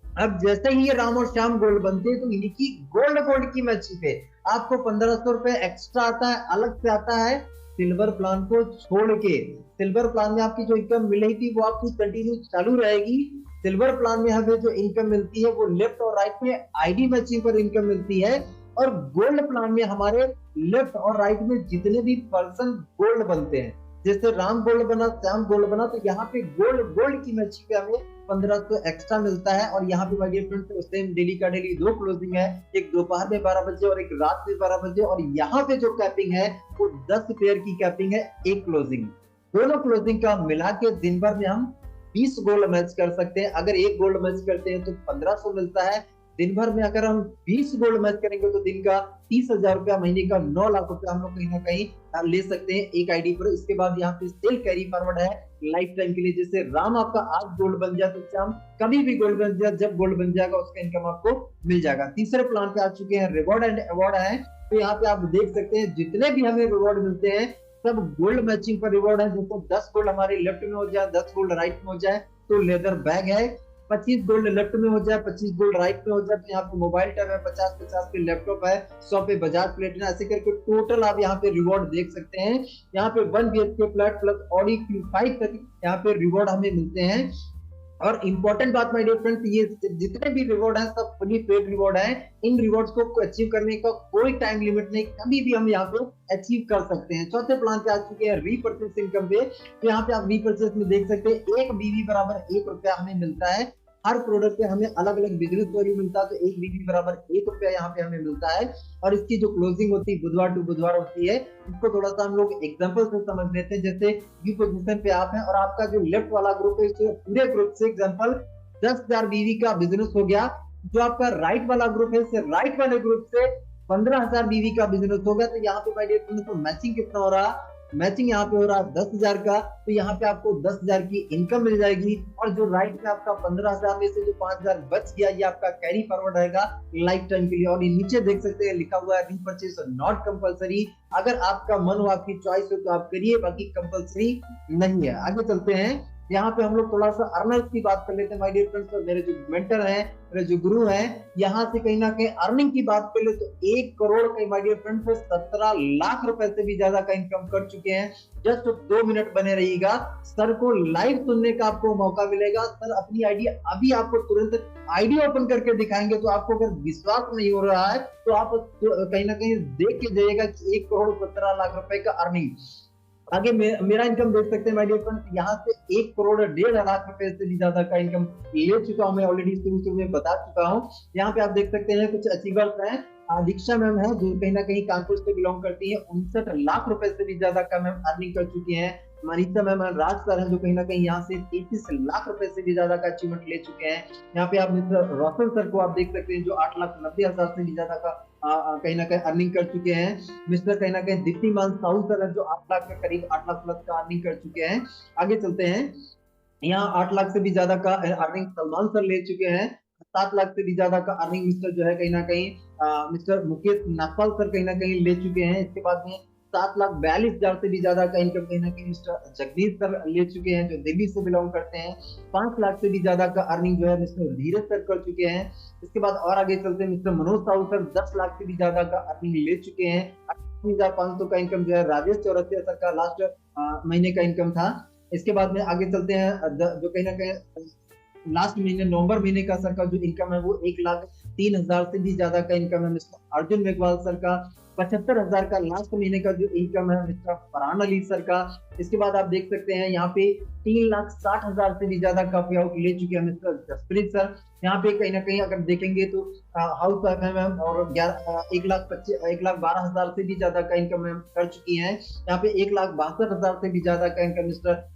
अब जैसे ही ये राम और श्याम गोल्ड बनते हैं तो इनकी गोल्ड की मैचिंग पे आपको 1500 रुपए एक्स्ट्रा आता है, अलग से आता है सिल्वर प्लान को छोड़ के। सिल्वर प्लान में आपकी जो इनकम मिल रही थी वो आपकी कंटिन्यू चालू रहेगी। सिल्वर प्लान में हमें जो इनकम मिलती है वो लेफ्ट और राइट में आईडी मैचिंग पर इनकम मिलती है। और गोल्ड प्लान में हमारे लेफ्ट और राइट में जितने भी पर्सन गोल्ड बनते हैं, जैसे राम गोल्ड बना, श्याम गोल्ड बना, तो यहाँ पे गोल्ड की मैचिंग पे हमें 1500 एक्स्ट्रा मिलता है। और यहाँ पे my dear friends same daily का डेली 2 क्लोजिंग है, एक दोपहर में 12 बजे और एक रात में 12 बजे। और यहाँ पे जो कैपिंग है वो 10 पेयर की कैपिंग है, एक क्लोजिंग। दोनों क्लोजिंग का मिला के दिन भर में हम 20 गोल्ड मैच कर सकते हैं। अगर एक गोल्ड मैच करते हैं तो 1500 मिलता है। दिन भर में अगर हम 20 गोल्ड मैच करेंगे तो दिन का 30,000 रुपया, महीने का 9 लाख रुपया हम लोग कहीं ना कहीं ले सकते हैं एक आईडी पर। इसके बाद यहाँ पे सेल कैरी फॉरवर्ड है लाइफ टाइम के लिए। जैसे राम आपका आज गोल्ड बन जाए तो श्याम कभी भी गोल्ड बन जाए, जब गोल्ड बन जाएगा उसका इनकम आपको मिल जाएगा। तीसरे प्लान पे आ चुके हैं, रिवॉर्ड एंड अवार्ड है। तो यहाँ पे आप देख सकते हैं जितने भी हमें रिवॉर्ड मिलते हैं सब गोल्ड मैचिंग पर रिवॉर्ड है। जैसे 10 गोल्ड हमारे लेफ्ट में हो जाए, 10 गोल्ड राइट में हो जाए तो लेदर बैग है। 25 गोल्ड लेफ्ट में हो जाए, 25 गोल्ड राइट में हो जाए तो यहाँ पे मोबाइल टैब है, 50-50 पे लैपटॉप है, 100 पे बजाज प्लेटिना, ऐसे करके टोटल आप यहाँ पे रिवॉर्ड देख सकते हैं। यहाँ पे 1 BHK flat plus Audi Q5 तक यहाँ पे रिवॉर्ड हमें मिलते हैं। और इंपॉर्टेंट बात माय डियर फ्रेंड्स, ये जितने भी रिवॉर्ड हैं सब फुली पेड रिवॉर्ड हैं। इन रिवॉर्ड्स को अचीव करने का कोई टाइम लिमिट नहीं, कभी भी हम यहाँ पे अचीव कर सकते हैं। चौथे प्लान पे आ चुके हैं रीपरचेस इनकम पे। तो यहाँ पे आप रीपरचेस में देख सकते हैं 1 BV बराबर 1 रुपया हमें मिलता है। हर प्रोडक्ट पे हमें अलग अलग बिजनेस वैल्यू मिलता है, तो 1 BV बराबर 1 रुपया यहाँ पे हमें मिलता है। और इसकी जो क्लोजिंग होती है बुधवार टू बुधवार होती है, इसको थोड़ा सा हम लोग एग्जांपल से समझ लेते हैं। जैसे बी पोजीशन पे आप हैं और आपका जो लेफ्ट वाला ग्रुप है, इससे पूरे ग्रुप से एग्जांपल 10,000 BV का बिजनेस हो गया। जो आपका राइट वाला ग्रुप है, इससे राइट वाले ग्रुप से 15,000 BV का बिजनेस हो गया। तो यहाँ पे माय डियर फ्रेंड्स मैचिंग कितना हो रहा, मैचिंग यहाँ पे हो रहा है 10,000 का। तो यहाँ पे आपको 10,000 की इनकम मिल जाएगी। और जो राइट में आपका 15,000 में से जो 5,000 बच गया, ये आपका कैरी फॉरवर्ड रहेगा लाइफ टाइम के लिए। और ये नीचे देख सकते हैं लिखा हुआ है रीपरचेस नॉट कंपलसरी। अगर आपका मन हो, आपकी चॉइस हो तो आप करिए, बाकी कंपलसरी नहीं है। आगे चलते हैं, यहाँ पे हम लोग थोड़ा सा अर्नर्स की बात कर लेते हैं माय डियर फ्रेंड्स। तो मेरे जो मेंटर हैं, मेरे जो गुरु हैं, यहाँ से कहीं ना कहीं अर्निंग की बात कर ले तो 1 करोड़ का माय डियर फ्रेंड्स 17 लाख रुपए से भी ज्यादा का इनकम कर चुके हैं। जस्ट 2 मिनट बने रहिएगा, सर को लाइव सुनने का आपको मौका मिलेगा। सर अपनी आईडी अभी आपको तुरंत आईडी ओपन करके दिखाएंगे। तो आपको अगर विश्वास नहीं हो रहा है तो आप कहीं ना कहीं देख के जाइएगा कि 1 करोड़ 17 लाख रुपए का अर्निंग। आगे मेरा इनकम देख सकते हैं माय डियर फ्रेंड्स, यहाँ से 1 करोड़ 1.5 लाख रुपए से भी ज्यादा का इनकम ले चुका हूँ मैं, ऑलरेडी शुरू में बता चुका हूँ। यहाँ पे आप देख सकते हैं कुछ अचीवर्स हैं। दीक्षा मैम है जो कहीं ना कहीं कानपुर से बिलोंग करती है, 59 लाख रुपए से भी ज्यादा का मैम अर्निंग कर चुकी है। मनीषा मैम राज सर हैं जो कहीं ना कहीं यहाँ से 33 लाख रुपए से भी ज्यादा का अचीवमेंट ले चुके हैं। यहाँ पे आप मिस्टर रोशन सर को आप देख सकते हैं जो 8,90,000 से भी ज्यादा का कहीं ना कहीं अर्निंग कर चुके हैं। मिस्टर कहीं ना कहीं दीप्तिमान साहू सर है जो 8 लाख के करीब 8 लाख प्लस का अर्निंग कर चुके हैं। आगे चलते हैं, यहाँ 8 लाख से भी ज्यादा का अर्निंग सलमान सर ले चुके हैं। 7 लाख से भी ज्यादा का अर्निंग मिस्टर जो है कहीं ना कहीं मिस्टर मुकेश नागपाल सर कहीं ना कहीं ले चुके हैं। इसके बाद में 7,42,000 से भी ज्यादा का इनकम कहीं ना कहीं मिस्टर जगदीश सर ले चुके हैं, जो दिल्ली से बिलोंग करते हैं। 5 लाख से भी ज्यादा का अर्निंग जो है मिस्टर धीरज सर कर चुके हैं। इसके बाद और आगे चलते हैं, मिस्टर मनोज साहू सर 10 लाख से भी ज्यादा का अर्निंग ले चुके हैं। 28,500 का इनकम जो है राजेश चौरसिया सर का लास्ट महीने का इनकम था। इसके बाद में आगे चलते हैं, जो कहीं ना कहीं लास्ट महीने नवंबर महीने का सर का जो इनकम है वो 1,03,000 से भी ज्यादा का इनकम है। मिस्टर अर्जुन मेघवाल सर का 75,000 का लास्ट महीने का जो इनकम है। मिस्टर फरहान अली सर का, इसके बाद आप देख सकते हैं यहाँ पे 3,60,000 से भी ज्यादा का पे आउट ले चुके हैं मिस्टर जसप्रीत सर। यहाँ पे कहीं ना कहीं अगर देखेंगे तो हाउस वाइफ है मैम, और 1,12,000 से भी ज्यादा का इनकम मैम कर चुकी हैं। यहाँ पे 1,62,000 से भी ज्यादा का इनकम मिस्टर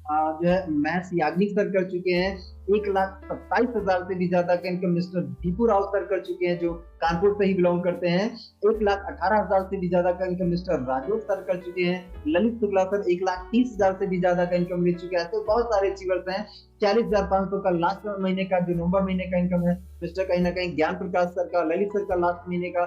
जो है मैथ्स याग्निक सर कर चुके हैं। 1,27,000 से भी ज्यादा का income mister Deepu Rao sir कर चुके हैं, जो कानपुर से ही बिलोंग करते हैं। 1,18,000 से भी ज्यादा का इनकम मिस्टर राजेश सर कर चुके हैं। ललित शुक्ला सर 1,30,000 से भी ज्यादा का इनकम ले चुके हैं। तो बहुत सारे अचीवर्स हैं। 40,500 का लास्ट महीने का जो नवंबर महीने का इनकम है मिस्टर कहीं ना कहीं ज्ञान प्रकाश सर का। ललित सर का लास्ट महीने का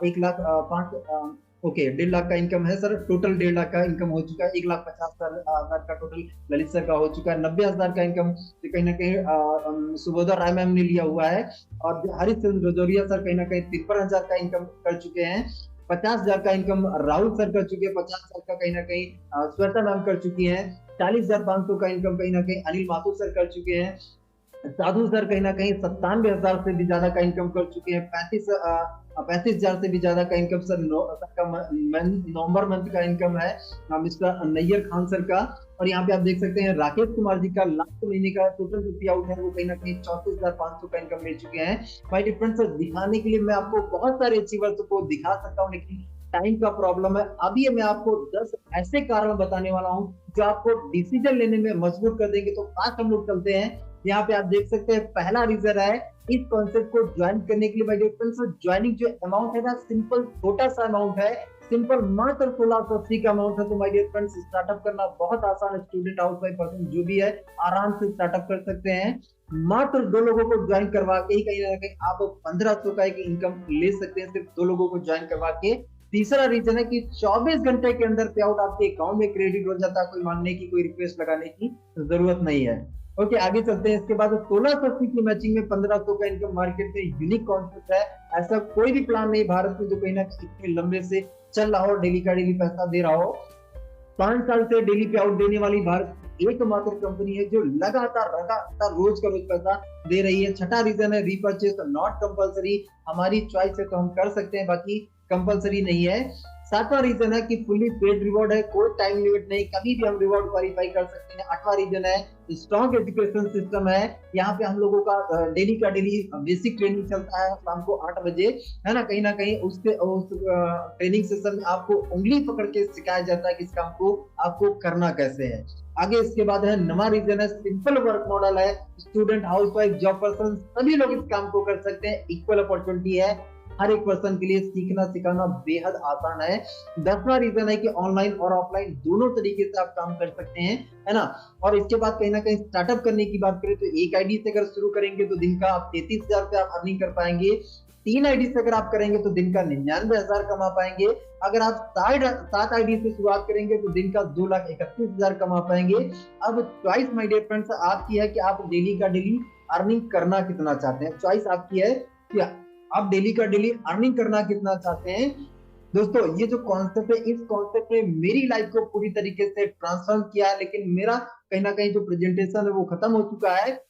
1,05,000 लाख का इनकम है सर। टोटल 1.5 लाख का इनकम हो चुका है। 1,50,000 का टोटल ललित सर का हो चुका है। 90,000 का इनकम कहीं ना कहीं सुबोधा राय मैम ने लिया हुआ है। और हरीश चंद्र रजौरिया सर कहीं ना कहीं 53,000 का इनकम कर चुके हैं। 50,000 का इनकम राहुल सर कर चुके हैं। 50,000 का कहीं ना कहीं श्वेता मैम कर चुकी है। 40,500 का इनकम कहीं ना कहीं अनिल माथुर सर कर चुके हैं। साधु सर कहीं ना कहीं 97,000 से भी ज्यादा का इनकम कर चुके हैं। 35,000 से भी ज्यादा का इनकम सर नवंबर मंथ का इनकम है मिस्टर नैयर खान सर का। और यहाँ पे आप देख सकते हैं राकेश कुमार जी का लास्ट महीने का टोटल जो पे आउट है वो कहीं ना कहीं 34,500 का इनकम ले चुके हैं। भाई डिफरेंस दिखाने के लिए मैं आपको बहुत सारे अचीवर्स को दिखा सकता हूँ, लेकिन टाइम का प्रॉब्लम है। अभी मैं आपको 10 ऐसे कारण बताने वाला हूँ जो आपको डिसीजन लेने में मजबूर कर देंगे। तो फास्ट हम लोग चलते हैं। यहाँ पे आप देख सकते हैं पहला रीजन है इस कॉन्सेप्ट को ज्वाइन करने के लिए। भाई फ्रेंड्स, ज्वाइनिंग जो अमाउंट है ना, सिंपल छोटा सा अमाउंट है, सिंपल मात्र 1680 का अमाउंट है। तो माय डियर फ्रेंड्स, स्टार्टअप करना बहुत आसान है। स्टूडेंट हाउस वाइफ पर्सन जो भी है आराम से स्टार्टअप कर सकते हैं। मात्र 2 लोगों को ज्वाइन करवा के ही कहीं ना कहीं आप 1,500 का एक इनकम ले सकते हैं, सिर्फ 2 लोगों को ज्वाइन करवा के। तीसरा रीजन है कि 24 घंटे के अंदर पे आउट आपके अकाउंट में क्रेडिट हो जाता है। कोई मांगने की, कोई रिक्वेस्ट लगाने की जरूरत नहीं है। ओके, आगे चलते हैं। इसके बाद 1680 की मैचिंग में 1,500 का इनकम मार्केट में यूनिक कॉन्सेप्ट है। ऐसा कोई भी प्लान नहीं भारत में जो कहीं ना कहीं इतने लंबे से चल रहा हो, डेली का डेली पैसा दे रहा हो। 5 साल से डेली पे आउट देने वाली भारत एकमात्र कंपनी है जो लगातार रोज का रोज पैसा दे रही है। छठा रीजन है रीपर्चेस नॉट कंपलसरी। हमारी चॉइस है तो हम कर सकते हैं, बाकी कंपलसरी नहीं है। 7वां रीजन है कि फुल्ली पेड रिवॉर्ड है, कोई टाइम लिमिट नहीं, कभी भी हम रिवॉर्ड क्वालिफाई कर सकते हैं। 8वां रीजन है स्ट्रॉन्ग एजुकेशन सिस्टम है। यहाँ पे हम लोगों का डेली का डेली बेसिक ट्रेनिंग चलता है शाम को 8 बजे, है ना। कहीं ना कहीं उस ट्रेनिंग सेशन में आपको उंगली पकड़ के सिखाया जाता है कि इस काम को आपको करना कैसे है। आगे इसके बाद है 9वां रीजन है सिंपल वर्क मॉडल है। स्टूडेंट, हाउसवाइफ, जॉब पर्सन सभी लोग इस काम को कर सकते हैं। इक्वल अपॉर्चुनिटी है हर एक पर्सन के लिए। सीखना सिखाना बेहद आसान है। 10वां रीजन है कि ऑनलाइन और ऑफलाइन दोनों तरीके से आप काम कर सकते हैं, है ना। और इसके बाद कहीं ना कहीं स्टार्टअप करने की बात करें तो एक आईडी से अगर शुरू करेंगे तो दिन का आप 33,000 रुपए आप अर्निंग कर पाएंगे। 3 आईडी से अगर आप करेंगे तो दिन का 99,000 कमा पाएंगे। अगर आप 7 आईडी से शुरुआत करेंगे तो दिन का 2,31,000 कमा पाएंगे। अब चॉइस माय डियर फ्रेंड्स आपकी है कि आप डेली का डेली अर्निंग करना कितना चाहते हैं। चॉइस आपकी है कि आप डेली का डेली अर्निंग करना कितना चाहते हैं। दोस्तों, ये जो कॉन्सेप्ट है, इस कॉन्सेप्ट ने मेरी लाइफ को पूरी तरीके से ट्रांसफॉर्म किया है। लेकिन मेरा कहीं ना कहीं जो प्रेजेंटेशन है वो खत्म हो चुका है।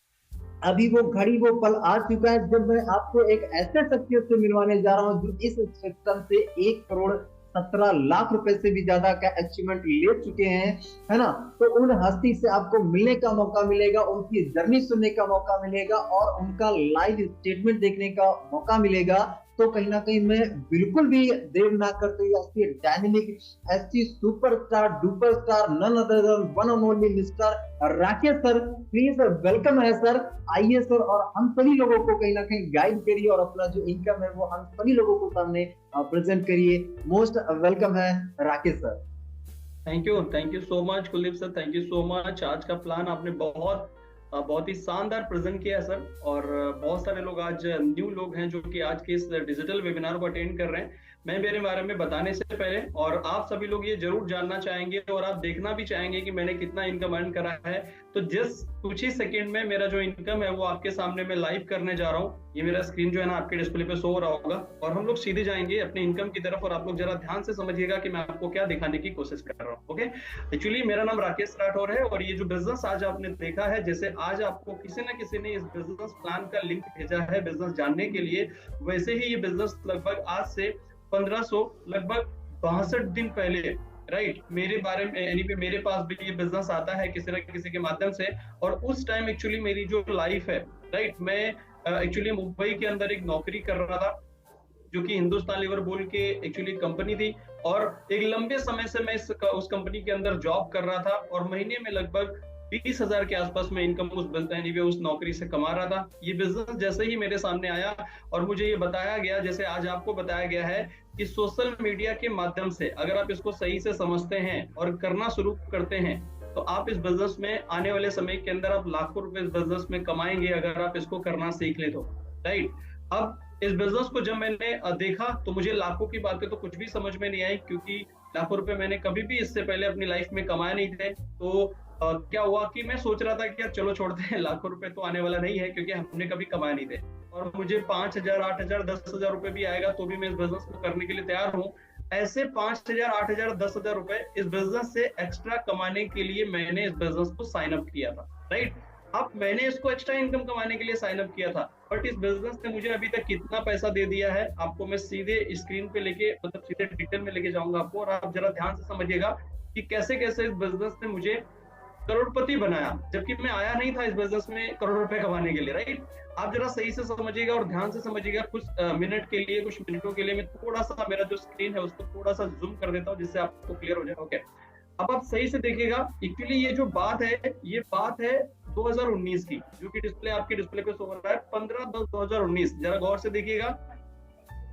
अभी वो घड़ी, वो पल आ चुका है जब मैं आपको एक ऐसे शख्सियत से मिलवाने जा रहा हूँ जो इस सिस्टम से 1,17,00,000 रुपए से भी ज्यादा का अचीवमेंट ले चुके हैं, है ना। तो उन हस्ती से आपको मिलने का मौका मिलेगा, उनकी जर्नी सुनने का मौका मिलेगा और उनका लाइव स्टेटमेंट देखने का मौका मिलेगा। तो कहीं ना कहीं मैं बिल्कुल भी देर ना करते हुए ऐसी डायनेमिक, ऐसी superstar duper star, none other than one and only mister Rakesh sir, please welcome है सर। आइए सर, और हम सभी लोगों को कहीं ना कहीं गाइड करिए और अपना जो इनकम है वो हम सभी लोगों को सामने प्रेजेंट करिए। मोस्ट वेलकम है Rakesh sir. Thank you so much Kuldeep sir, thank you so much. आज का प्लान आपने बहुत ही शानदार प्रेजेंट किया है सर। और बहुत सारे लोग आज न्यू लोग हैं जो कि आज के इस डिजिटल वेबिनार को अटेंड कर रहे हैं। मैं मेरे बारे में बताने से पहले, और आप सभी लोग ये जरूर जानना चाहेंगे और आप देखना भी चाहेंगे कि मैंने कितना इनकम अर्न करा है, तो जस्ट कुछ ही सेकंड में मेरा जो इनकम है वो आपके सामने मैं लाइव करने जा रहा हूँ। ये मेरा स्क्रीन जो है ना आपके डिस्प्ले पे शो हो रहा होगा, और हम लोग सीधे जाएंगे अपने इनकम की तरफ, और आप लोग जरा ध्यान से समझिएगा कि मैं आपको क्या दिखाने की कोशिश कर रहा हूँ। ओके, एक्चुअली मेरा नाम राकेश राठौर है, और ये जो बिजनेस आज आपने देखा है, जैसे आज आपको किसी ना किसी ने इस बिजनेस प्लान का लिंक भेजा है बिजनेस जानने के लिए, वैसे ही ये बिजनेस लगभग आज से 1500 लगभग 62 दिन पहले, राइट, मेरे बारे में यानी कि मेरे पास भी ये बिजनेस आता है किसी न किसी के माध्यम से। और उस टाइम एक्चुअली मेरी जो लाइफ है, राइट, मैं एक्चुअली मुंबई के अंदर एक नौकरी कर रहा था, जो कि हिंदुस्तान लीवर बोल के एक्चुअली कंपनी थी, और एक लंबे समय से मैं उस कंपनी के अंदर जॉब कर रहा था, और महीने में लगभग 20,000 के आसपास में इनकम उस नौकरी से कमा रहा था। ये बिजनेस जैसे ही मेरे सामने आया और मुझे ये बताया गया, जैसे आज आपको बताया गया है, कि सोशल मीडिया के माध्यम से अगर आप इसको सही से समझते हैं और करना शुरू करते हैं, तो आप इस बिजनेस में आने वाले समय के अंदर आप लाखों रुपए इस बिजनेस में कमाएंगे, अगर आप इसको करना सीख ले तो, राइट। अब इस बिजनेस को जब मैंने देखा तो मुझे लाखों की बातें तो कुछ भी समझ में नहीं आई, क्योंकि लाखों रुपए मैंने कभी भी इससे पहले अपनी लाइफ में कमाए नहीं थे। तो क्या हुआ कि मैं सोच रहा था कि यार चलो छोड़ते हैं, लाखों रुपए तो आने वाला नहीं है, क्योंकि हमने कभी कमाए नहीं थे, और मुझे 5,000, 8,000, 10,000 रुपए भी आएगा तो भी मैं इस बिजनेस को करने के लिए तैयार हूँ। ऐसे 5,000, 8,000, 10,000 रुपए इस बिजनेस से एक्स्ट्रा कमाने के लिए मैंने इस बिजनेस को साइन अप किया था, राइट। अब मैंने इसको एक्स्ट्रा इनकम कमाने के लिए साइन अप किया था, बट इस बिजनेस ने मुझे अभी तक कितना पैसा दे दिया है, आपको मैं सीधे स्क्रीन पे लेके, मतलब सीधे डिटेल में लेके जाऊंगा आपको, और आप जरा ध्यान से समझिएगा कि कैसे कैसे इस बिजनेस ने मुझे करोड़पति बनाया, जबकि मैं आया नहीं था इस बिजनेस में करोड़ रुपए कमाने के लिए, राइट। आप जरा सही से समझिएगा और ध्यान से समझिएगा। कुछ मिनट के लिए, कुछ मिनटों के लिए मैं थोड़ा सा मेरा जो स्क्रीन है उसको थोड़ा सा जूम कर देता हूँ, जिससे आपको क्लियर हो जाए। ओके, अब आप सही से देखिएगा। एक्चुअली ये जो बात है, ये बात है 2019 की, जो कि डिस्प्ले आपके डिस्प्ले पे शो हो रहा है 15/10/2019। जरा गौर से देखिएगा।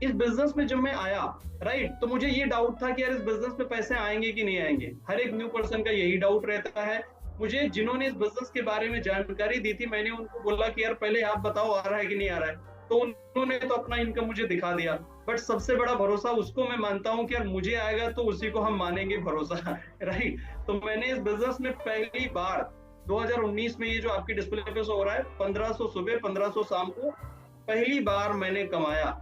इस बिजनेस में जब मैं आया, राइट, तो मुझे ये डाउट था कि यार इस बिजनेस में पैसे आएंगे कि नहीं आएंगे। हर एक न्यू पर्सन का यही डाउट रहता है। मुझे जिन्होंने इस बिजनेस के बारे में जानकारी दी थी, मैंने उनको बोला कि यार पहले आप बताओ आ रहा है कि नहीं आ रहा है, तो उन्होंने तो अपना इनकम मुझे दिखा दिया। बट सबसे बड़ा भरोसा उसको मैं मानता हूँ कि यार मुझे आएगा तो उसी को हम मानेंगे भरोसा, राइट। तो मैंने इस बिजनेस में पहली बार 2019 में, ये जो आपकी डिस्प्ले पे हो रहा है, 1500 सुबह 1500 शाम को पहली बार मैंने कमाया।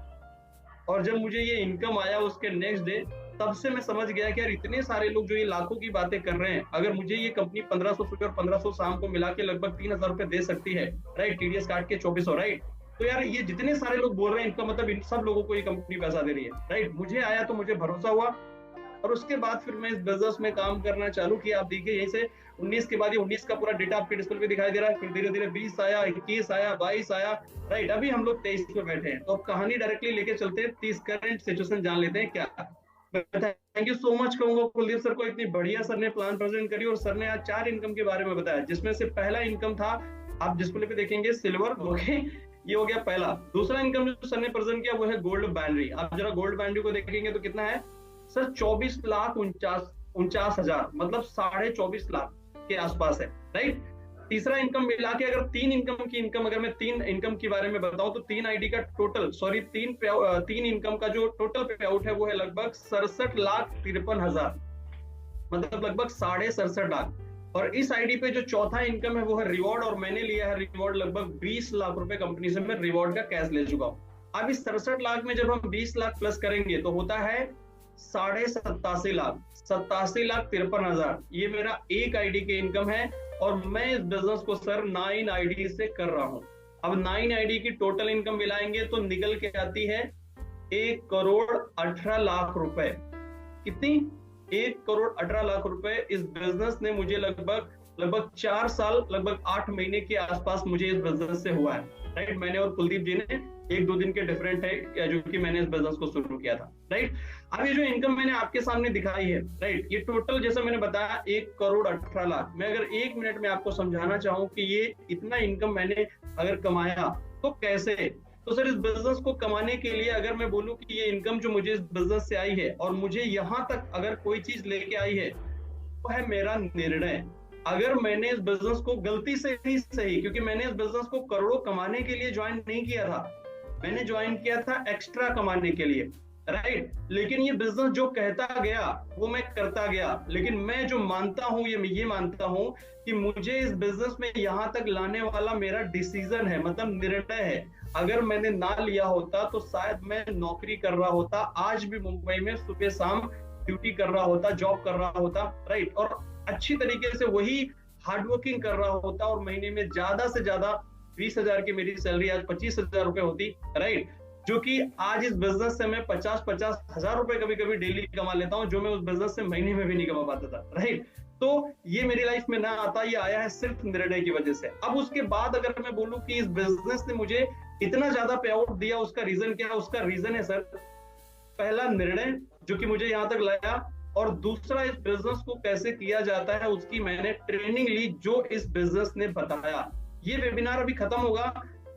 और जब मुझे ये इनकम आया उसके नेक्स्ट डे, तब से मैं समझ गया कि यार इतने सारे लोग जो ये लाखों की बातें कर रहे हैं, अगर मुझे ये कंपनी 1500 सुबह और 1500 शाम को मिला के लगभग 3,000 रुपए दे सकती है, राइट, टीडीएस काट के 2400, राइट, तो यार ये जितने सारे लोग बोल रहे हैं, इनका मतलब इन सब लोगों को ये कंपनी पैसा दे रही है, राइट। मुझे आया तो मुझे भरोसा हुआ, और उसके बाद फिर मैं इस बिजनेस में काम करना चालू किया। आप देखिए यहीं से 19 के बाद, ये 19 का पूरा डेटा आपके डिस्प्ले पे दिखाई दे रहा है, फिर धीरे धीरे 20 आया, 21 आया, 22 आया, राइट। अभी हम लोग 23 पे बैठे हैं। तो अब कहानी डायरेक्टली लेके चलते हैं, 30 करंट सिचुएशन जान लेते हैं क्या। थैंक यू सो मच कहूंगा कुलदीप सर को, इतनी बढ़िया सर ने प्लान प्रेजेंट करी, और सर ने आज 4 इनकम के बारे में बताया, जिसमें से पहला इनकम था, आप डिस्प्ले पे देखेंगे, सिल्वर। ओके, ये हो गया पहला। दूसरा इनकम जो सर ने प्रेजेंट किया वो है गोल्ड बैनरी। आप जरा गोल्ड बैनरी को देखेंगे तो कितना है सर, 24,49,000, मतलब 24.5 लाख के आसपास है, राइट। तीसरा इनकम मिला के अगर 3 इनकम की इनकम, अगर मैं 3 इनकम के बारे में बताऊं तो 3 आईडी का टोटल, सॉरी 3 इनकम का जो टोटल पे आउट है वो है लगभग 67,53,000, मतलब लगभग 67.5 लाख। और इस आईडी पे जो चौथा इनकम है वो है रिवॉर्ड, और मैंने लिया है रिवॉर्ड लगभग 20 लाख रुपए कंपनी से मैं रिवॉर्ड का कैश ले चुका हूं। अब इस 67 लाख में जब हम 20 लाख प्लस करेंगे तो होता है 87.5 लाख, 87,53,000। ये मेरा एक आईडी के इनकम है, और मैं इस बिजनेस को सर 9 आईडी से कर रहा हूं। अब 9 आईडी की टोटल इनकम मिलाएंगे तो निकल के आती है 1,18,00,000 रुपए। कितनी? 1,18,00,000 रुपए इस बिजनेस ने मुझे लगभग 4 साल, लगभग 8 महीने के आसपास मुझे इस बिजनेस से हुआ है, राइट। मैंने और कुलदीप जी ने 1-2 दिन के डिफरेंट है जो कि मैंने इस बिजनेस को शुरू किया था, राइट। अब ये जो इनकम मैंने आपके सामने दिखाई है, राइट, ये टोटल जैसा मैंने बताया 1,18,00,000। मैं अगर 1 मिनट में आपको समझाना चाहूँ कि ये इतना इनकम मैंने अगर कमाया तो कैसे, तो सर इस बिजनेस को कमाने के लिए अगर मैं बोलूं कि ये इनकम जो मुझे इस बिजनेस से आई है और मुझे यहाँ तक अगर कोई चीज लेके आई है, तो है मेरा निर्णय। अगर मैंने इस बिजनेस को गलती से ही सही, क्योंकि मैंने इस बिजनेस को करोड़ों कमाने के लिए ज्वाइन नहीं किया था, मैंने ज्वाइन किया था एक्स्ट्रा कमाने के लिए। राइट। लेकिन ये बिजनेस जो कहता गया वो मैं करता गया, लेकिन मैं जो मानता हूँ ये मानता हूँ कि मुझे इस बिजनेस में यहाँ तक लाने वाला मेरा डिसीजन है, मतलब निर्णय है। अगर मैंने ना लिया होता तो शायद मैं नौकरी कर रहा होता, आज भी मुंबई में सुबह शाम ड्यूटी कर रहा होता, जॉब कर रहा होता, राइट, और अच्छी तरीके से वही हार्डवर्किंग कर रहा होता, और महीने में ज्यादा से ज्यादा 20,000 की मेरी सैलरी आज 25,000 रुपए होती, राइट। जो कि आज इस बिजनेस से मैं 50-50 हजार रुपए कभी कभी डेली कमा लेता हूँ, जो मैं उस बिजनेस से महीने में भी नहीं कमा पाता था, राइट। तो ये मेरी लाइफ में ना आता, ये आया है सिर्फ निर्णय की वजह से। अब उसके बाद अगर मैं बोलूं कि इस बिजनेस ने मुझे इतना ज्यादा पे आउट दिया, उसका रीजन क्या है? उसका रीजन है सर, पहला निर्णय जो कि मुझे यहाँ तक लाया, और दूसरा इस बिजनेस को कैसे किया जाता है उसकी मैंने ट्रेनिंग ली, जो इस बिजनेस ने बताया। ये वेबिनार अभी खत्म होगा,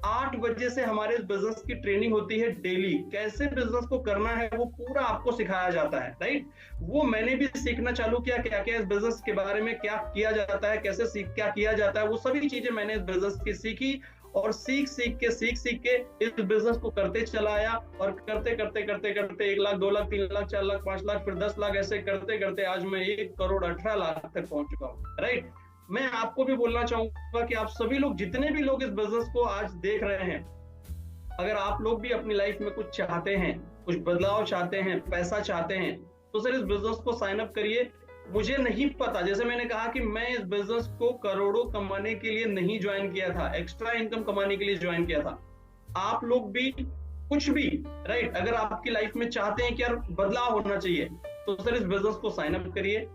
8 बजे से हमारे इस बिजनेस की ट्रेनिंग होती है डेली। कैसे बिजनेस को करना है वो पूरा आपको सिखाया जाता है, राइट। वो मैंने भी सीखना चालू किया, क्या क्या इस बिजनेस के बारे में क्या किया जाता है, कैसे क्या किया जाता है, वो सभी चीजें मैंने इस बिजनेस की सीखी, और सीख सीख के इस बिजनेस को करते चला आया, और करते करते करते करते 1 लाख, 2 लाख, 3 लाख, 4 लाख, 5 लाख, फिर 10 लाख, ऐसे करते करते आज मैं 1,18,00,000 तक पहुंच चुका हूँ, राइट। मैं आपको भी बोलना चाहूंगा कि आप सभी लोग, जितने भी लोग इस बिजनेस को आज देख रहे हैं, अगर आप लोग भी अपनी लाइफ में कुछ चाहते हैं, कुछ बदलाव चाहते हैं, पैसा चाहते हैं, तो सर इस बिजनेस को साइन अप करिए। मुझे नहीं पता, जैसे मैंने कहा कि मैं इस बिजनेस को करोड़ों कमाने के लिए नहीं ज्वाइन किया था, एक्स्ट्रा इनकम कमाने के लिए ज्वाइन किया था। आप लोग भी कुछ भी, राइट, अगर आपकी लाइफ में चाहते हैं कि यार बदलाव होना चाहिए, तो सर इस बिजनेस को साइन अप करिए।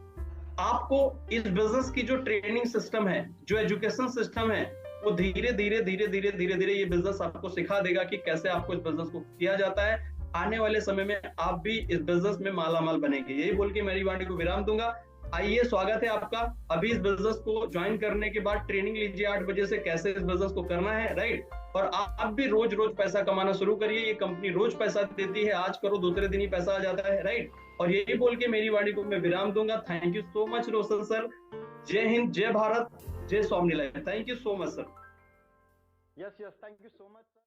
आपको इस बिजनेस की जो ट्रेनिंग सिस्टम है, जो एजुकेशन सिस्टम है, वो धीरे धीरे धीरे धीरे धीरे धीरे ये बिजनेस आपको सिखा देगा कि कैसे आपको इस बिजनेस को किया जाता है। आने वाले समय में आप भी इस बिजनेस में मालामाल बनेंगे। यही बोल के मेरी वाणी को विराम दूंगा। आइए, स्वागत है आपका। अभी इस बिजनेस को ज्वाइन करने के बाद ट्रेनिंग लीजिए 8 बजे से, कैसे इस बिजनेस को करना है, राइट। और आप भी रोज रोज पैसा कमाना शुरू करिए। ये कंपनी रोज पैसा देती है, आज करो दूसरे दिन ही पैसा आ जाता है, राइट। और यही बोल के मेरी वाणी को मैं विराम दूंगा। Thank you so much Roshan sir. जय हिंद, जय भारत, जय Swami life. Thank you so much sir. Yes, thank you so much.